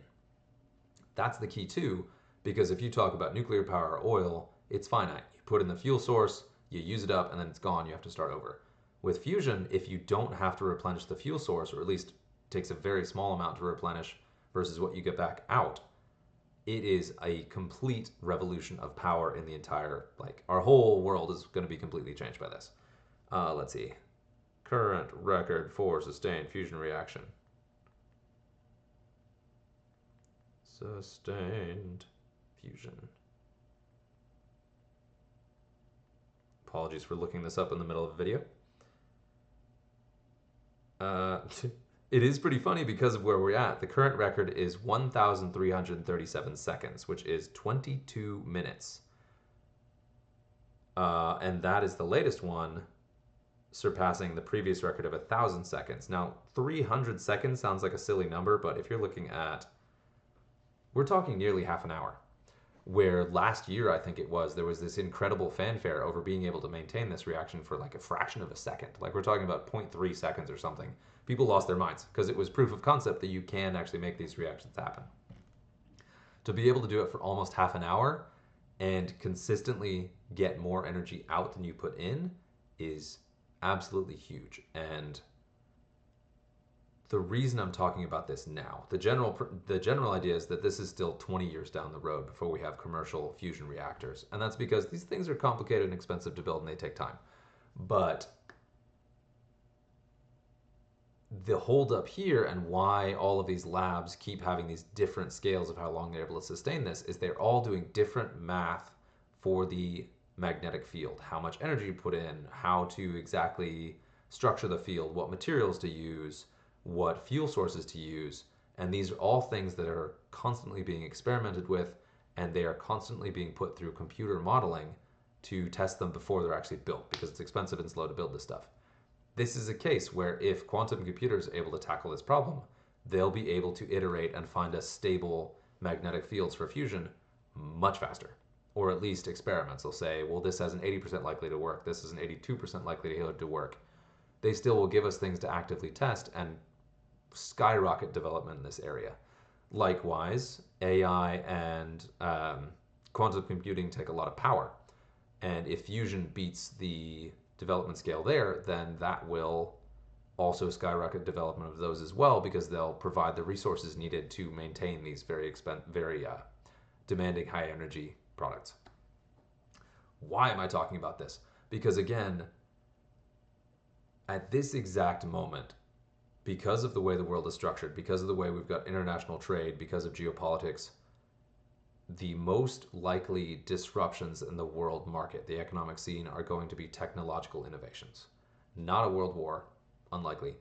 That's the key too, because if you talk about nuclear power or oil, it's finite. You put in the fuel source, you use it up, and then it's gone. You have to start over. With fusion, if you don't have to replenish the fuel source, or at least takes a very small amount to replenish versus what you get back out, it is a complete revolution of power in the entire, like, our whole world is going to be completely changed by this. Let's see. Current record for sustained fusion reaction. Sustained fusion. Apologies for looking this up in the middle of a video. It is pretty funny because of where we're at. The current record is 1,337 seconds, which is 22 minutes. And that is the latest one, surpassing the previous record of 1,000 seconds. Now, 300 seconds sounds like a silly number, but if you're looking at, we're talking nearly half an hour. where last year, I think it was, there was this incredible fanfare over being able to maintain this reaction for like a fraction of a second. Like we're talking about 0.3 seconds or something. People lost their minds because it was proof of concept that you can actually make these reactions happen. To be able to do it for almost half an hour and consistently get more energy out than you put in is absolutely huge. And the reason I'm talking about this now, the general idea is that this is still 20 years down the road before we have commercial fusion reactors. And that's because these things are complicated and expensive to build and they take time. But the holdup here and why all of these labs keep having these different scales of how long they're able to sustain this is they're all doing different math for the magnetic field, how much energy you put in, how to exactly structure the field, what materials to use, what fuel sources to use. And these are all things that are constantly being experimented with, and they are constantly being put through computer modeling to test them before they're actually built, because it's expensive and slow to build this stuff. This is a case where if quantum computers are able to tackle this problem, they'll be able to iterate and find us stable magnetic fields for fusion much faster. Or at least experiments. They'll say, well, this has an 80% likely to work. This is an 82% likelihood to work. They still will give us things to actively test and skyrocket development in this area. Likewise, AI and quantum computing take a lot of power. And if fusion beats the development scale there, then that will also skyrocket development of those as well, because they'll provide the resources needed to maintain these very demanding high energy products. Why am I talking about this? Because again, at this exact moment, because of the way the world is structured, because of the way we've got international trade, because of geopolitics, the most likely disruptions in the world market, the economic scene, are going to be technological innovations. Not a world war, unlikely.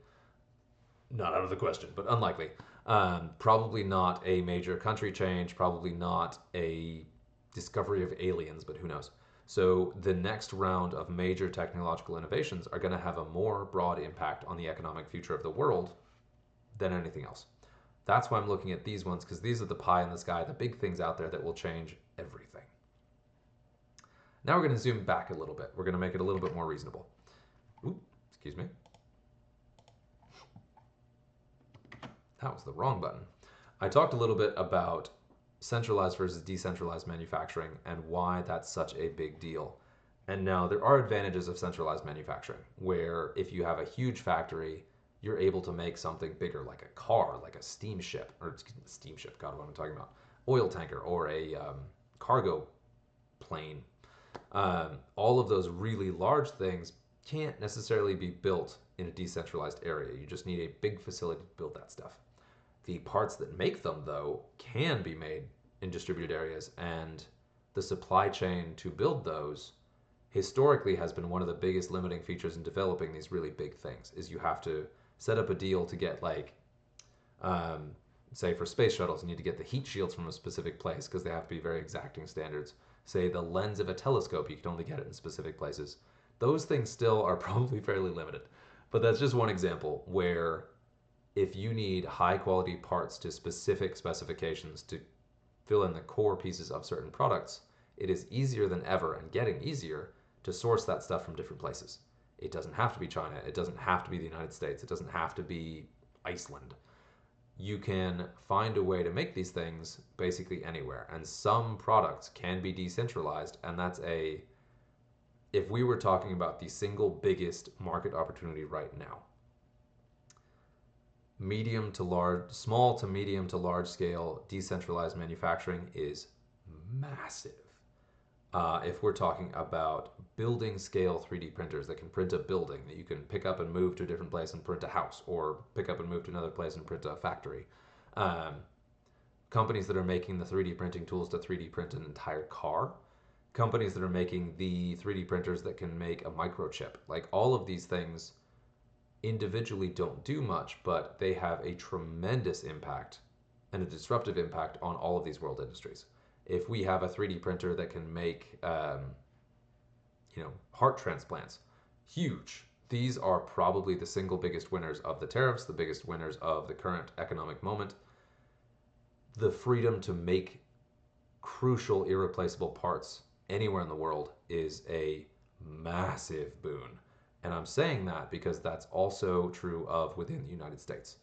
Not out of the question, but unlikely. Probably not a major country change, probably not a discovery of aliens, but who knows. So the next round of major technological innovations are going to have a more broad impact on the economic future of the world than anything else. That's why I'm looking at these ones, because these are the pie in the sky, the big things out there that will change everything. Now we're going to zoom back a little bit. We're going to make it a little bit more reasonable. Ooh, excuse me. That was the wrong button. I talked a little bit about centralized versus decentralized manufacturing and why that's such a big deal. And now there are advantages of centralized manufacturing, where if you have a huge factory, you're able to make something bigger, like a car, like a steamship, or steamship, God, what am I talking about? Oil tanker, or a cargo plane. All of those really large things can't necessarily be built in a decentralized area. You just need a big facility to build that stuff. The parts that make them, though, can be made in distributed areas, and the supply chain to build those historically has been one of the biggest limiting features in developing these really big things, is you have to set up a deal to get, like, say for space shuttles, you need to get the heat shields from a specific place because they have to be very exacting standards. Say the lens of a telescope, you can only get it in specific places. Those things still are probably fairly limited. But that's just one example where if you need high quality parts to specific specifications to fill in the core pieces of certain products, it is easier than ever, and getting easier, to source that stuff from different places. It doesn't have to be China. It doesn't have to be the United States. It doesn't have to be Iceland. You can find a way to make these things basically anywhere. And some products can be decentralized, and if we were talking about the single biggest market opportunity right now, small to medium to large scale decentralized manufacturing is massive. If we're talking about building scale 3D printers that can print a building that you can pick up and move to a different place and print a house, or pick up and move to another place and print a factory. Companies that are making the 3D printing tools to 3D print an entire car. Companies that are making the 3D printers that can make a microchip. Like, all of these things individually don't do much, but they have a tremendous impact and a disruptive impact on all of these world industries. If we have a 3D printer that can make, heart transplants, huge. These are probably the single biggest winners of the tariffs, the biggest winners of the current economic moment. The freedom to make crucial, irreplaceable parts anywhere in the world is a massive boon. And I'm saying that because that's also true of within the United States.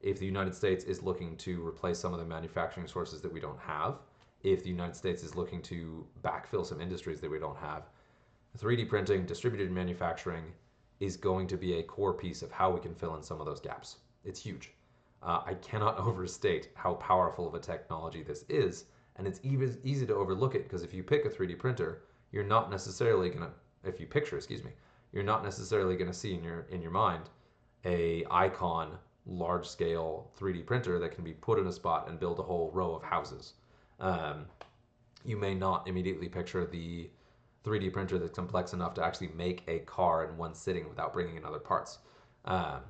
If the United States is looking to replace some of the manufacturing sources that we don't have, if the United States is looking to backfill some industries that we don't have, 3D printing, distributed manufacturing is going to be a core piece of how we can fill in some of those gaps. It's huge. I cannot overstate how powerful of a technology this is, and it's even easy to overlook it because if you pick a 3D printer, you're not necessarily gonna, if you picture, excuse me, you're not necessarily gonna see in your mind a icon large scale 3D printer that can be put in a spot and build a whole row of houses. Um, you may not immediately picture the 3D printer that's complex enough to actually make a car in one sitting without bringing in other parts. Um,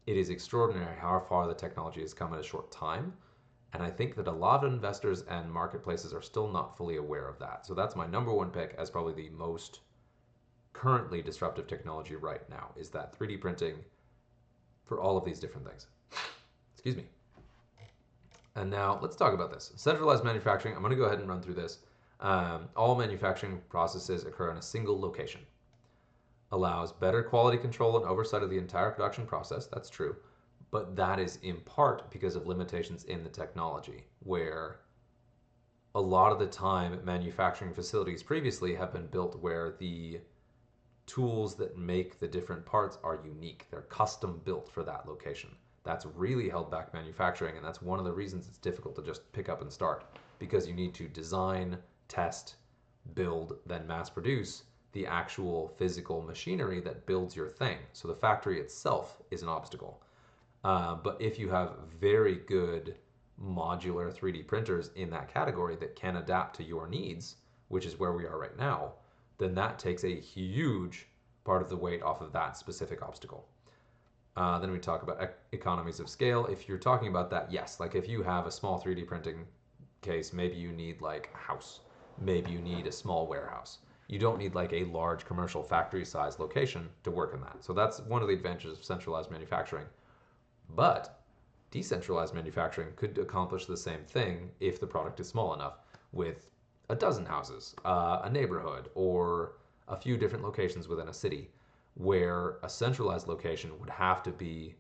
it is extraordinary how far the technology has come in a short time. And I think that a lot of investors and marketplaces are still not fully aware of that. So that's my number one pick as probably the most currently disruptive technology right now is that 3D printing for all of these different things. Excuse me. And now let's talk about this. Centralized manufacturing, I'm going to go ahead and run through this. All manufacturing processes occur in a single location. Allows better quality control and oversight of the entire production process. That's true. But that is in part because of limitations in the technology, where a lot of the time manufacturing facilities previously have been built where the tools that make the different parts are unique. They're custom built for that location. That's really held back manufacturing, and that's one of the reasons it's difficult to just pick up and start, because you need to design, test, build, then mass produce the actual physical machinery that builds your thing. So the factory itself is an obstacle. But if you have very good modular 3D printers in that category that can adapt to your needs, which is where we are right now, then that takes a huge part of the weight off of that specific obstacle. Then we talk about economies of scale. If you're talking about that, yes, like if you have a small 3D printing case, maybe you need like a house, maybe you need a small warehouse. You don't need like a large commercial factory size location to work in that. So that's one of the advantages of centralized manufacturing. But decentralized manufacturing could accomplish the same thing if the product is small enough with a dozen houses, a neighborhood, or a few different locations within a city, where a centralized location would have to be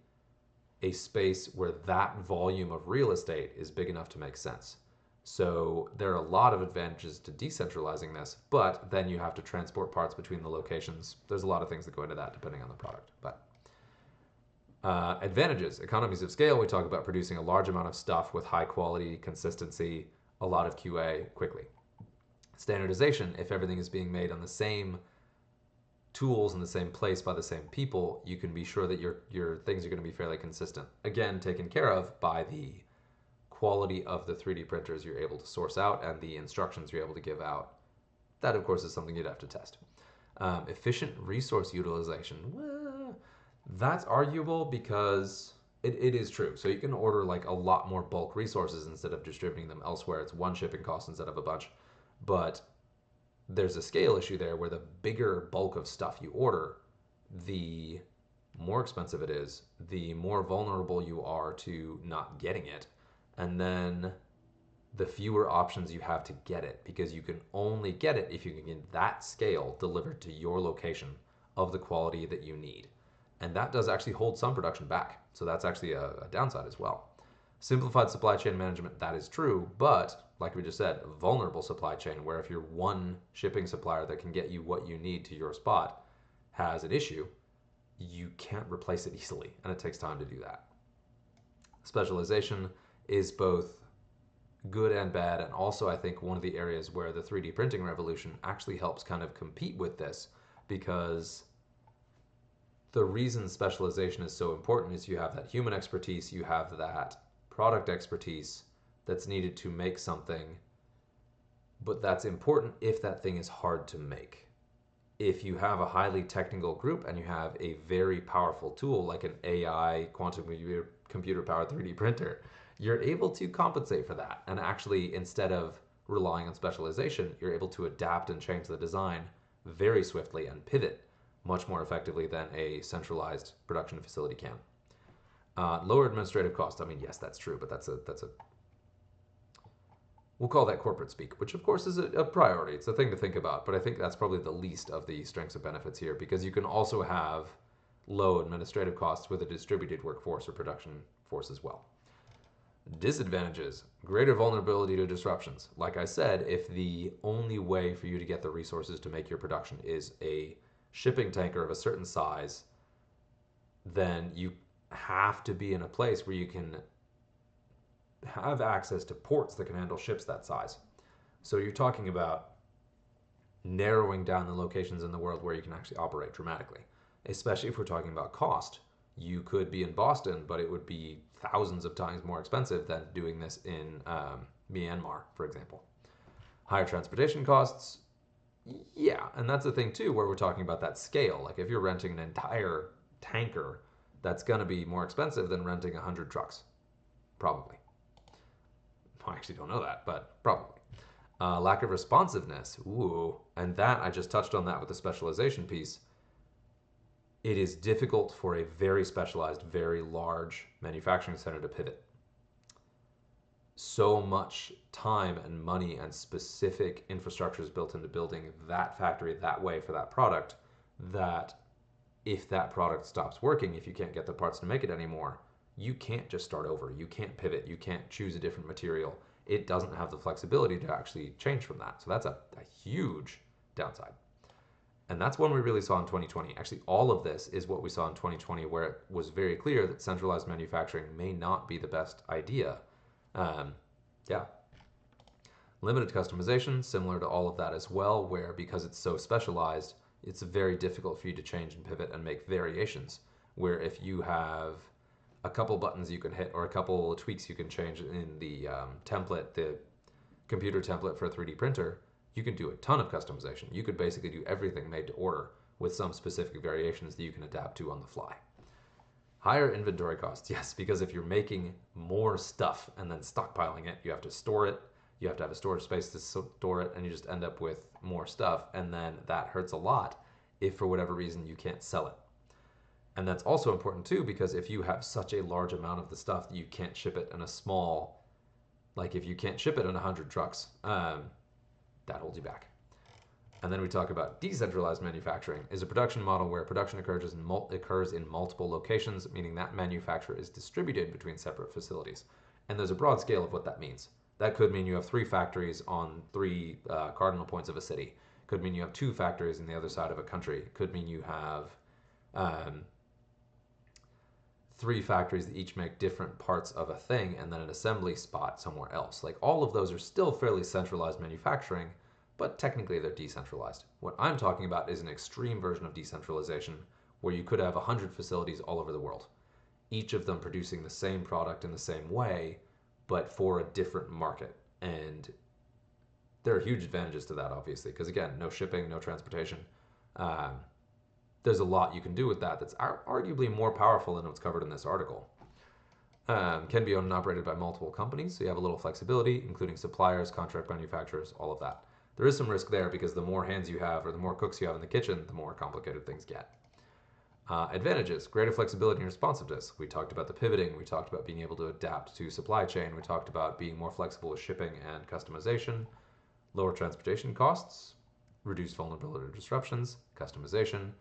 a space where that volume of real estate is big enough to make sense. So there are a lot of advantages to decentralizing this, but then you have to transport parts between the locations. There's a lot of things that go into that depending on the product. But advantages, economies of scale, we talk about producing a large amount of stuff with high quality, consistency, a lot of QA quickly. Standardization, if everything is being made on the same tools in the same place by the same people, you can be sure that your things are going to be fairly consistent. Again, taken care of by the quality of the 3D printers you're able to source out and the instructions you're able to give out. That, of course, is something you'd have to test. Efficient resource utilization. Well, that's arguable because it is true. So you can order like a lot more bulk resources instead of distributing them elsewhere. It's one shipping cost instead of a bunch. But there's a scale issue there where the bigger bulk of stuff you order, the more expensive it is, the more vulnerable you are to not getting it. And then the fewer options you have to get it, because you can only get it if you can get that scale delivered to your location of the quality that you need. And that does actually hold some production back. So that's actually a downside as well. Simplified supply chain management, that is true, but like we just said, vulnerable supply chain, where if your one shipping supplier that can get you what you need to your spot has an issue, you can't replace it easily, and it takes time to do that. Specialization is both good and bad, and also I think one of the areas where the 3D printing revolution actually helps kind of compete with this, because the reason specialization is so important is you have that human expertise, you have that product expertise that's needed to make something, but that's important if that thing is hard to make. If you have a highly technical group and you have a very powerful tool like an AI quantum computer powered 3D printer, you're able to compensate for that. And actually, instead of relying on specialization, you're able to adapt and change the design very swiftly and pivot much more effectively than a centralized production facility can. Lower administrative costs. I mean, yes, that's true, but that's a We'll call that corporate speak, which of course is a priority. It's a thing to think about, but I think that's probably the least of the strengths and benefits here because you can also have low administrative costs with a distributed workforce or production force as well. Disadvantages, greater vulnerability to disruptions. Like I said, if the only way for you to get the resources to make your production is a shipping tanker of a certain size, then you have to be in a place where you can have access to ports that can handle ships that size. So you're talking about narrowing down the locations in the world where you can actually operate dramatically, especially if we're talking about cost. You could be in Boston, but it would be thousands of times more expensive than doing this in Myanmar, for example. Higher transportation costs, yeah, and that's the thing too, where we're talking about that scale. Like if you're renting an entire tanker, that's going to be more expensive than renting 100 trucks, probably. I actually don't know that, but probably. Lack of responsiveness, ooh, and that I just touched on that with the specialization piece. It is difficult for a very specialized, very large manufacturing center to pivot. So much time and money and specific infrastructure is built into building that factory that way for that product that if that product stops working, if you can't get the parts to make it anymore, you can't just start over. You can't pivot. You can't choose a different material. It doesn't have the flexibility to actually change from that. So that's a huge downside. And that's one we really saw in 2020. Actually, all of this is what we saw in 2020, where it was very clear that centralized manufacturing may not be the best idea. Yeah. Limited customization, similar to all of that as well, where because it's so specialized, it's very difficult for you to change and pivot and make variations. Where if you have a couple buttons you can hit or a couple tweaks you can change in the template, the computer template for a 3D printer, you can do a ton of customization. You could basically do everything made to order with some specific variations that you can adapt to on the fly. Higher inventory costs, yes, because if you're making more stuff and then stockpiling it, you have to store it, you have to have a storage space to store it, and you just end up with more stuff, and then that hurts a lot if for whatever reason you can't sell it. And that's also important too, because if you have such a large amount of the stuff that you can't ship it in a small, like if you can't ship it in 100 trucks, that holds you back. And then we talk about decentralized manufacturing is a production model where production occurs in multiple locations, meaning that manufacture is distributed between separate facilities. And there's a broad scale of what that means. That could mean you have 3 factories on 3 cardinal points of a city. Could mean you have 2 factories in the other side of a country. Could mean you have 3 factories that each make different parts of a thing and then an assembly spot somewhere else. Like all of those are still fairly centralized manufacturing, but technically they're decentralized. What I'm talking about is an extreme version of decentralization where you could have 100 facilities all over the world, each of them producing the same product in the same way, but for a different market. And there are huge advantages to that, obviously, because again, no shipping, no transportation. There's a lot you can do with that that's arguably more powerful than what's covered in this article. Can be owned and operated by multiple companies, so you have a little flexibility, including suppliers, contract manufacturers, all of that. There is some risk there because the more hands you have or the more cooks you have in the kitchen, the more complicated things get. Advantages, greater flexibility and responsiveness. We talked about the pivoting. We talked about being able to adapt to supply chain. We talked about being more flexible with shipping and customization. Lower transportation costs, reduced vulnerability to disruptions, customization.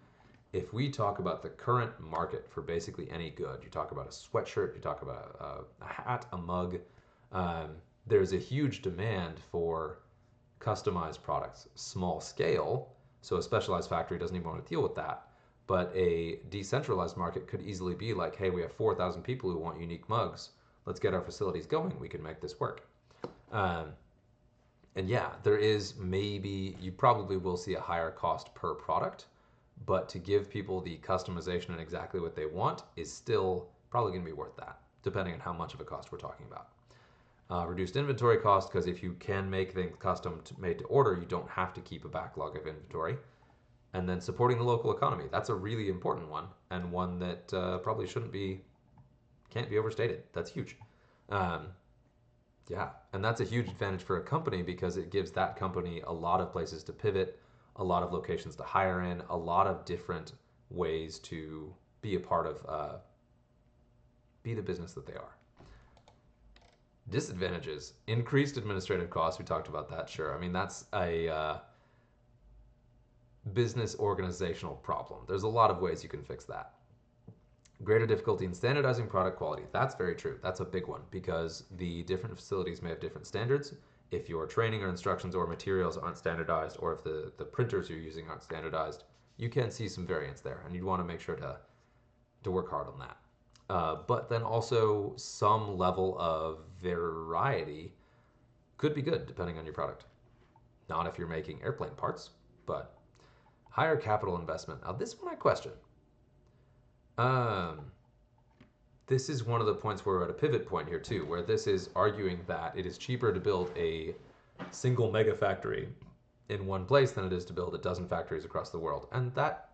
If we talk about the current market for basically any good, you talk about a sweatshirt, you talk about a hat, a mug, there's a huge demand for customized products, small scale, so a specialized factory doesn't even want to deal with that. But a decentralized market could easily be like, hey, we have 4,000 people who want unique mugs. Let's get our facilities going. We can make this work. And yeah, there is maybe, you probably will see a higher cost per product, but to give people the customization and exactly what they want is still probably going to be worth that, depending on how much of a cost we're talking about. Reduced inventory cost, because if you can make things custom made to order, you don't have to keep a backlog of inventory. And then supporting the local economy. That's a really important one, and one that probably can't be overstated. That's huge. Yeah, and that's a huge advantage for a company because it gives that company a lot of places to pivot, a lot of locations to hire in, a lot of different ways to be a part of, be the business that they are. Disadvantages, increased administrative costs. We talked about that. Sure. I mean, that's a business organizational problem. There's a lot of ways you can fix that. Greater difficulty in standardizing product quality. That's very true. That's a big one because the different facilities may have different standards. If your training or instructions or materials aren't standardized, or if the printers you're using aren't standardized, you can see some variance there, and you'd want to make sure to work hard on that. But then also some level of variety could be good depending on your product. Not if you're making airplane parts, but higher capital investment. Now, this one I question. Um, this is one of the points where we're at a pivot point here too, where this is arguing that it is cheaper to build a single mega factory in one place than it is to build a dozen factories across the world. And that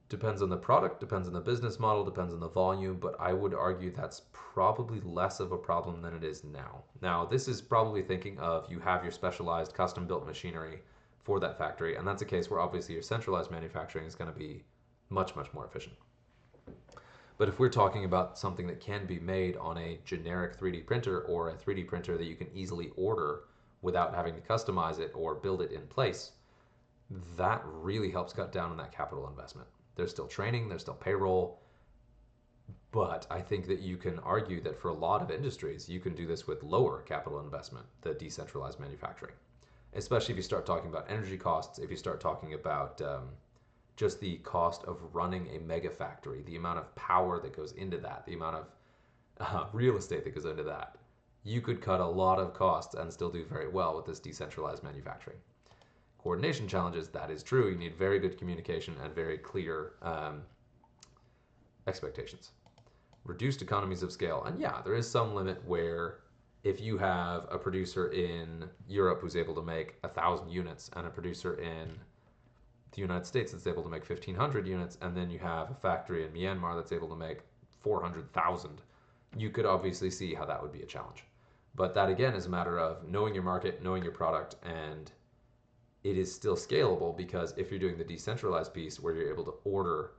depends on the product, depends on the business model, depends on the volume, but I would argue that's probably less of a problem than it is now. Now, this is probably thinking of you have your specialized custom built machinery for that factory, and that's a case where obviously your centralized manufacturing is going to be much, much more efficient. But if we're talking about something that can be made on a generic 3D printer or a 3D printer that you can easily order without having to customize it or build it in place, that really helps cut down on that capital investment. There's still training, there's still payroll, but I think that you can argue that for a lot of industries, you can do this with lower capital investment, the decentralized manufacturing. Especially if you start talking about energy costs, if you start talking about just the cost of running a mega factory, the amount of power that goes into that, the amount of real estate that goes into that, you could cut a lot of costs and still do very well with this decentralized manufacturing. Coordination challenges, that is true. You need very good communication and very clear expectations. Reduced economies of scale. And yeah, there is some limit where if you have a producer in Europe who's able to make 1,000 units and a producer in the United States that's able to make 1,500 units, and then you have a factory in Myanmar that's able to make 400,000, you could obviously see how that would be a challenge. But that again is a matter of knowing your market, knowing your product, and it is still scalable because if you're doing the decentralized piece where you're able to order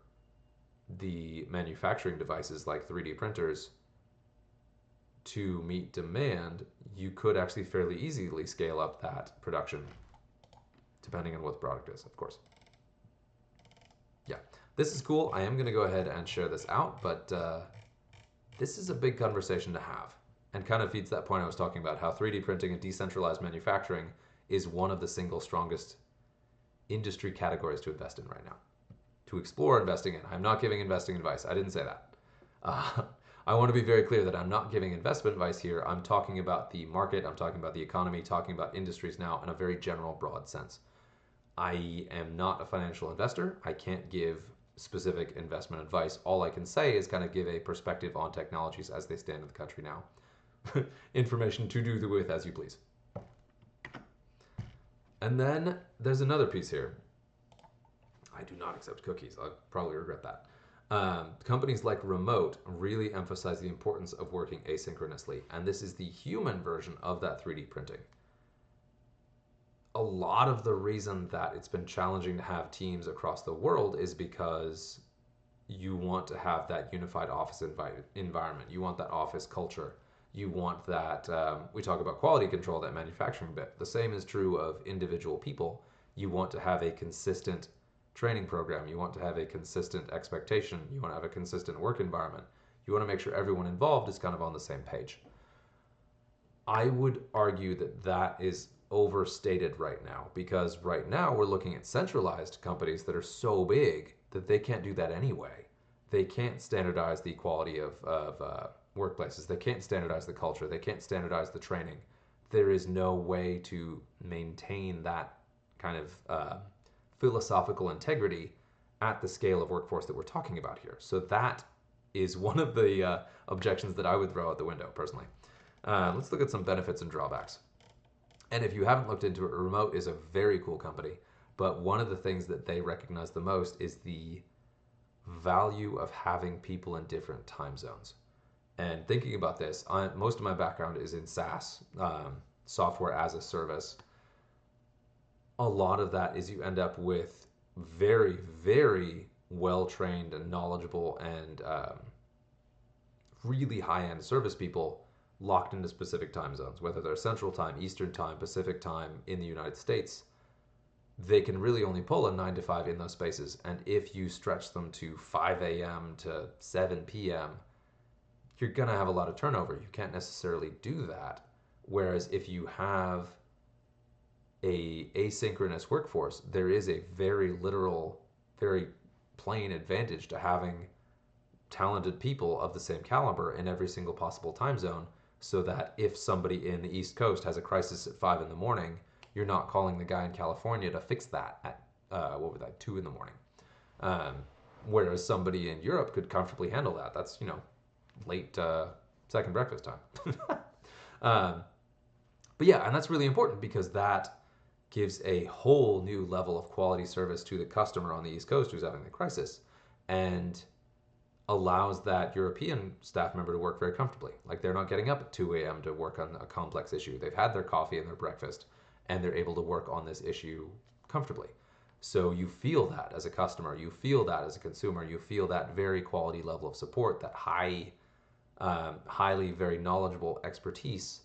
the manufacturing devices like 3D printers to meet demand, you could actually fairly easily scale up that production depending on what the product is, of course. Yeah, this is cool. I am going to go ahead and share this out, but this is a big conversation to have and kind of feeds that point I was talking about, how 3D printing and decentralized manufacturing is one of the single strongest industry categories to invest in right now, to explore investing in. I'm not giving investing advice. I didn't say that. I want to be very clear that I'm not giving investment advice here. I'm talking about the market. I'm talking about the economy, talking about industries now in a very general, broad sense. I am not a financial investor. I can't give specific investment advice. All I can say is kind of give a perspective on technologies as they stand in the country now. Information to do with as you please. And then there's another piece here. I do not accept cookies. I'll probably regret that. Companies like Remote really emphasize the importance of working asynchronously, and this is the human version of that 3D printing. A lot of the reason that it's been challenging to have teams across the world is because you want to have that unified office environment. You want that office culture. You want that, we talk about quality control, that manufacturing bit. The same is true of individual people. You want to have a consistent training program. You want to have a consistent expectation. You want to have a consistent work environment. You want to make sure everyone involved is kind of on the same page. I would argue that that is overstated right now, because right now we're looking at centralized companies that are so big that they can't do that anyway. They can't standardize the quality of workplaces. They can't standardize the culture. They can't standardize the training. There is no way to maintain that kind of philosophical integrity at the scale of workforce that we're talking about here. So that is one of the objections that I would throw out the window, personally. Let's look at some benefits and drawbacks. And if you haven't looked into it, Remote is a very cool company, but one of the things that they recognize the most is the value of having people in different time zones. And thinking about this, most of my background is in SaaS, software as a service. A lot of that is you end up with very, very well-trained and knowledgeable and really high-end service people locked into specific time zones, whether they're Central Time, Eastern Time, Pacific Time in the United States. They can really only pull a 9 to 5 in those spaces. And if you stretch them to 5 a.m. to 7 p.m., you're going to have a lot of turnover. You can't necessarily do that. Whereas if you have a asynchronous workforce, there is a very literal, very plain advantage to having talented people of the same caliber in every single possible time zone, so that if somebody in the East Coast has a crisis at 5 in the morning, you're not calling the guy in California to fix that at, 2 in the morning. Whereas somebody in Europe could comfortably handle that. That's, late second breakfast time. But yeah, and that's really important because that gives a whole new level of quality service to the customer on the East Coast who's having the crisis, and allows that European staff member to work very comfortably. Like, they're not getting up at 2 a.m. to work on a complex issue. They've had their coffee and their breakfast, and they're able to work on this issue comfortably. So you feel that as a customer, you feel that as a consumer, you feel that very quality level of support, that highly, very knowledgeable expertise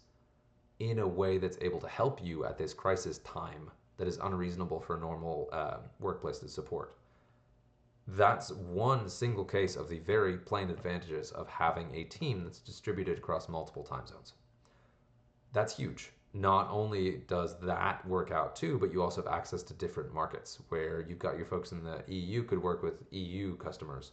in a way that's able to help you at this crisis time that is unreasonable for a normal workplace to support. That's one single case of the very plain advantages of having a team that's distributed across multiple time zones. That's huge. Not only does that work out too, but you also have access to different markets where you've got your folks in the EU could work with EU customers.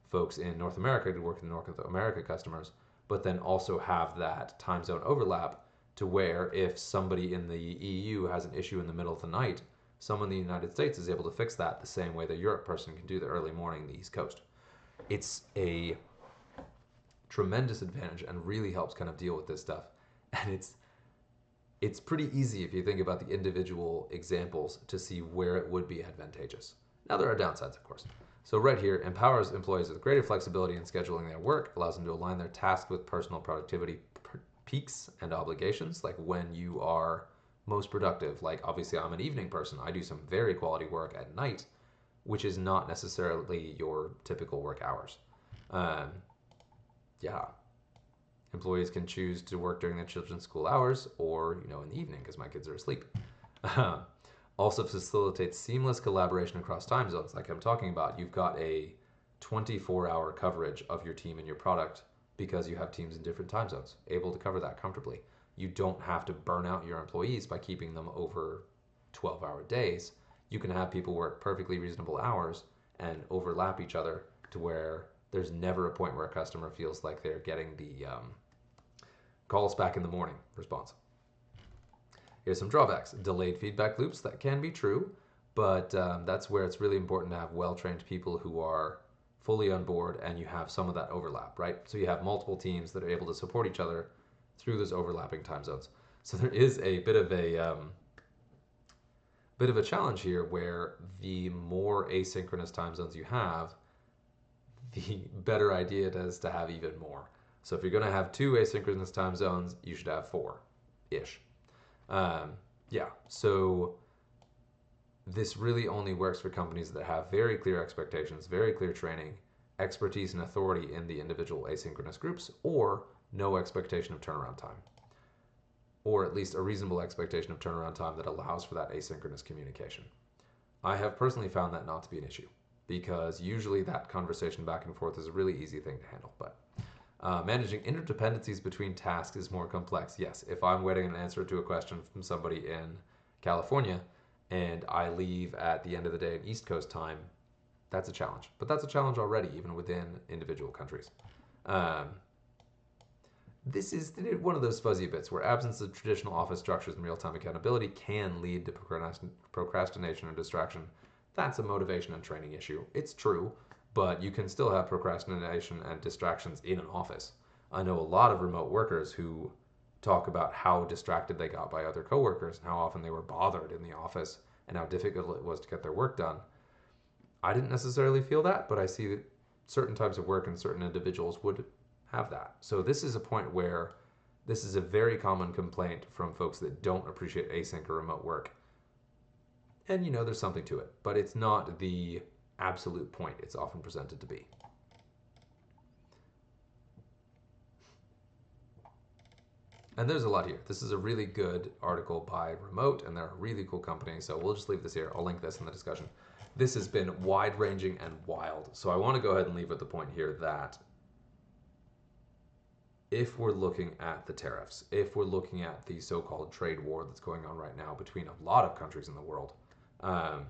Folks in North America could work with North America customers, but then also have that time zone overlap to where if somebody in the EU has an issue in the middle of the night, someone in the United States is able to fix that the same way the Europe person can do the early morning in the East Coast. It's a tremendous advantage and really helps kind of deal with this stuff. And it's pretty easy if you think about the individual examples to see where it would be advantageous. Now, there are downsides, of course. So right here, empowers employees with greater flexibility in scheduling their work, allows them to align their tasks with personal productivity peaks and obligations, like when you are most productive. Like, obviously, I'm an evening person. I do some very quality work at night, which is not necessarily your typical work hours. Yeah. Employees can choose to work during their children's school hours or, in the evening because my kids are asleep. Also facilitates seamless collaboration across time zones. Like I'm talking about, you've got a 24-hour coverage of your team and your product because you have teams in different time zones, able to cover that comfortably. You don't have to burn out your employees by keeping them over 12-hour days. You can have people work perfectly reasonable hours and overlap each other to where there's never a point where a customer feels like they're getting the calls back in the morning response. Here's some drawbacks. Delayed feedback loops, that can be true, but that's where it's really important to have well-trained people who are fully on board and you have some of that overlap, right? So you have multiple teams that are able to support each other through those overlapping time zones. So there is a bit of a challenge here where the more asynchronous time zones you have, the better idea it is to have even more. So if you're going to have 2 asynchronous time zones, you should have 4-ish. Yeah, so this really only works for companies that have very clear expectations, very clear training, expertise and authority in the individual asynchronous groups, or no expectation of turnaround time, or at least a reasonable expectation of turnaround time that allows for that asynchronous communication. I have personally found that not to be an issue because usually that conversation back and forth is a really easy thing to handle, but managing interdependencies between tasks is more complex. Yes, if I'm waiting an answer to a question from somebody in California and I leave at the end of the day at East Coast time, that's a challenge. But that's a challenge already, even within individual countries. This is one of those fuzzy bits where absence of traditional office structures and real-time accountability can lead to procrastination and distraction. That's a motivation and training issue. It's true, but you can still have procrastination and distractions in an office. I know a lot of remote workers who talk about how distracted they got by other coworkers and how often they were bothered in the office and how difficult it was to get their work done. I didn't necessarily feel that, but I see that certain types of work and certain individuals would have that. So this is a point where this is a very common complaint from folks that don't appreciate async or remote work. And there's something to it, but it's not the absolute point it's often presented to be. And there's a lot here. This is a really good article by Remote, and they're a really cool company. So we'll just leave this here. I'll link this in the discussion. This has been wide ranging and wild. So I want to go ahead and leave at the point here that if we're looking at the tariffs, if we're looking at the so-called trade war that's going on right now between a lot of countries in the world, um,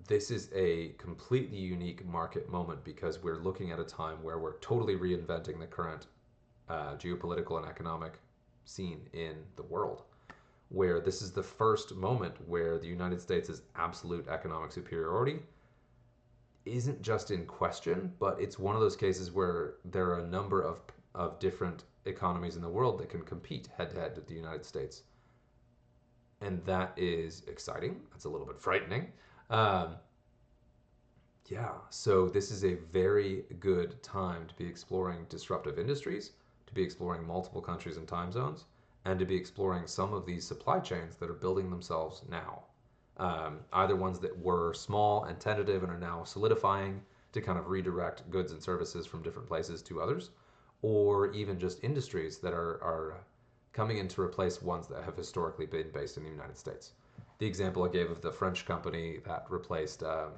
this is a completely unique market moment because we're looking at a time where we're totally reinventing the current geopolitical and economic scene in the world, where this is the first moment where the United States' absolute economic superiority isn't just in question, but it's one of those cases where there are a number of different economies in the world that can compete head to head with the United States. And that is exciting. That's a little bit frightening. Um, yeah, so this is a very good time to be exploring disruptive industries, to be exploring multiple countries and time zones, and to be exploring some of these supply chains that are building themselves now. Either ones that were small and tentative and are now solidifying to kind of redirect goods and services from different places to others, or even just industries that are coming in to replace ones that have historically been based in the United States. The example I gave of the French company that replaced, or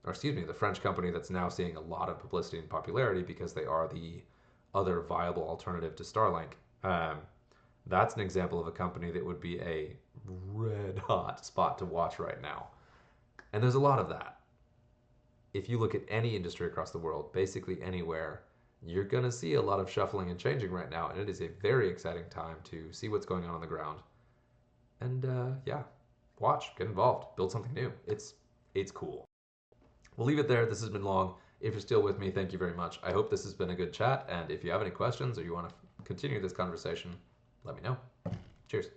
excuse me, the French company that's now seeing a lot of publicity and popularity because they are the other viable alternative to Starlink. That's an example of a company that would be a red hot spot to watch right now. And there's a lot of that. If you look at any industry across the world, basically anywhere, you're going to see a lot of shuffling and changing right now. And it is a very exciting time to see what's going on the ground. And yeah, watch, get involved, build something new. It's cool. We'll leave it there. This has been long. If you're still with me, thank you very much. I hope this has been a good chat. And if you have any questions or you want to continue this conversation, let me know. Cheers.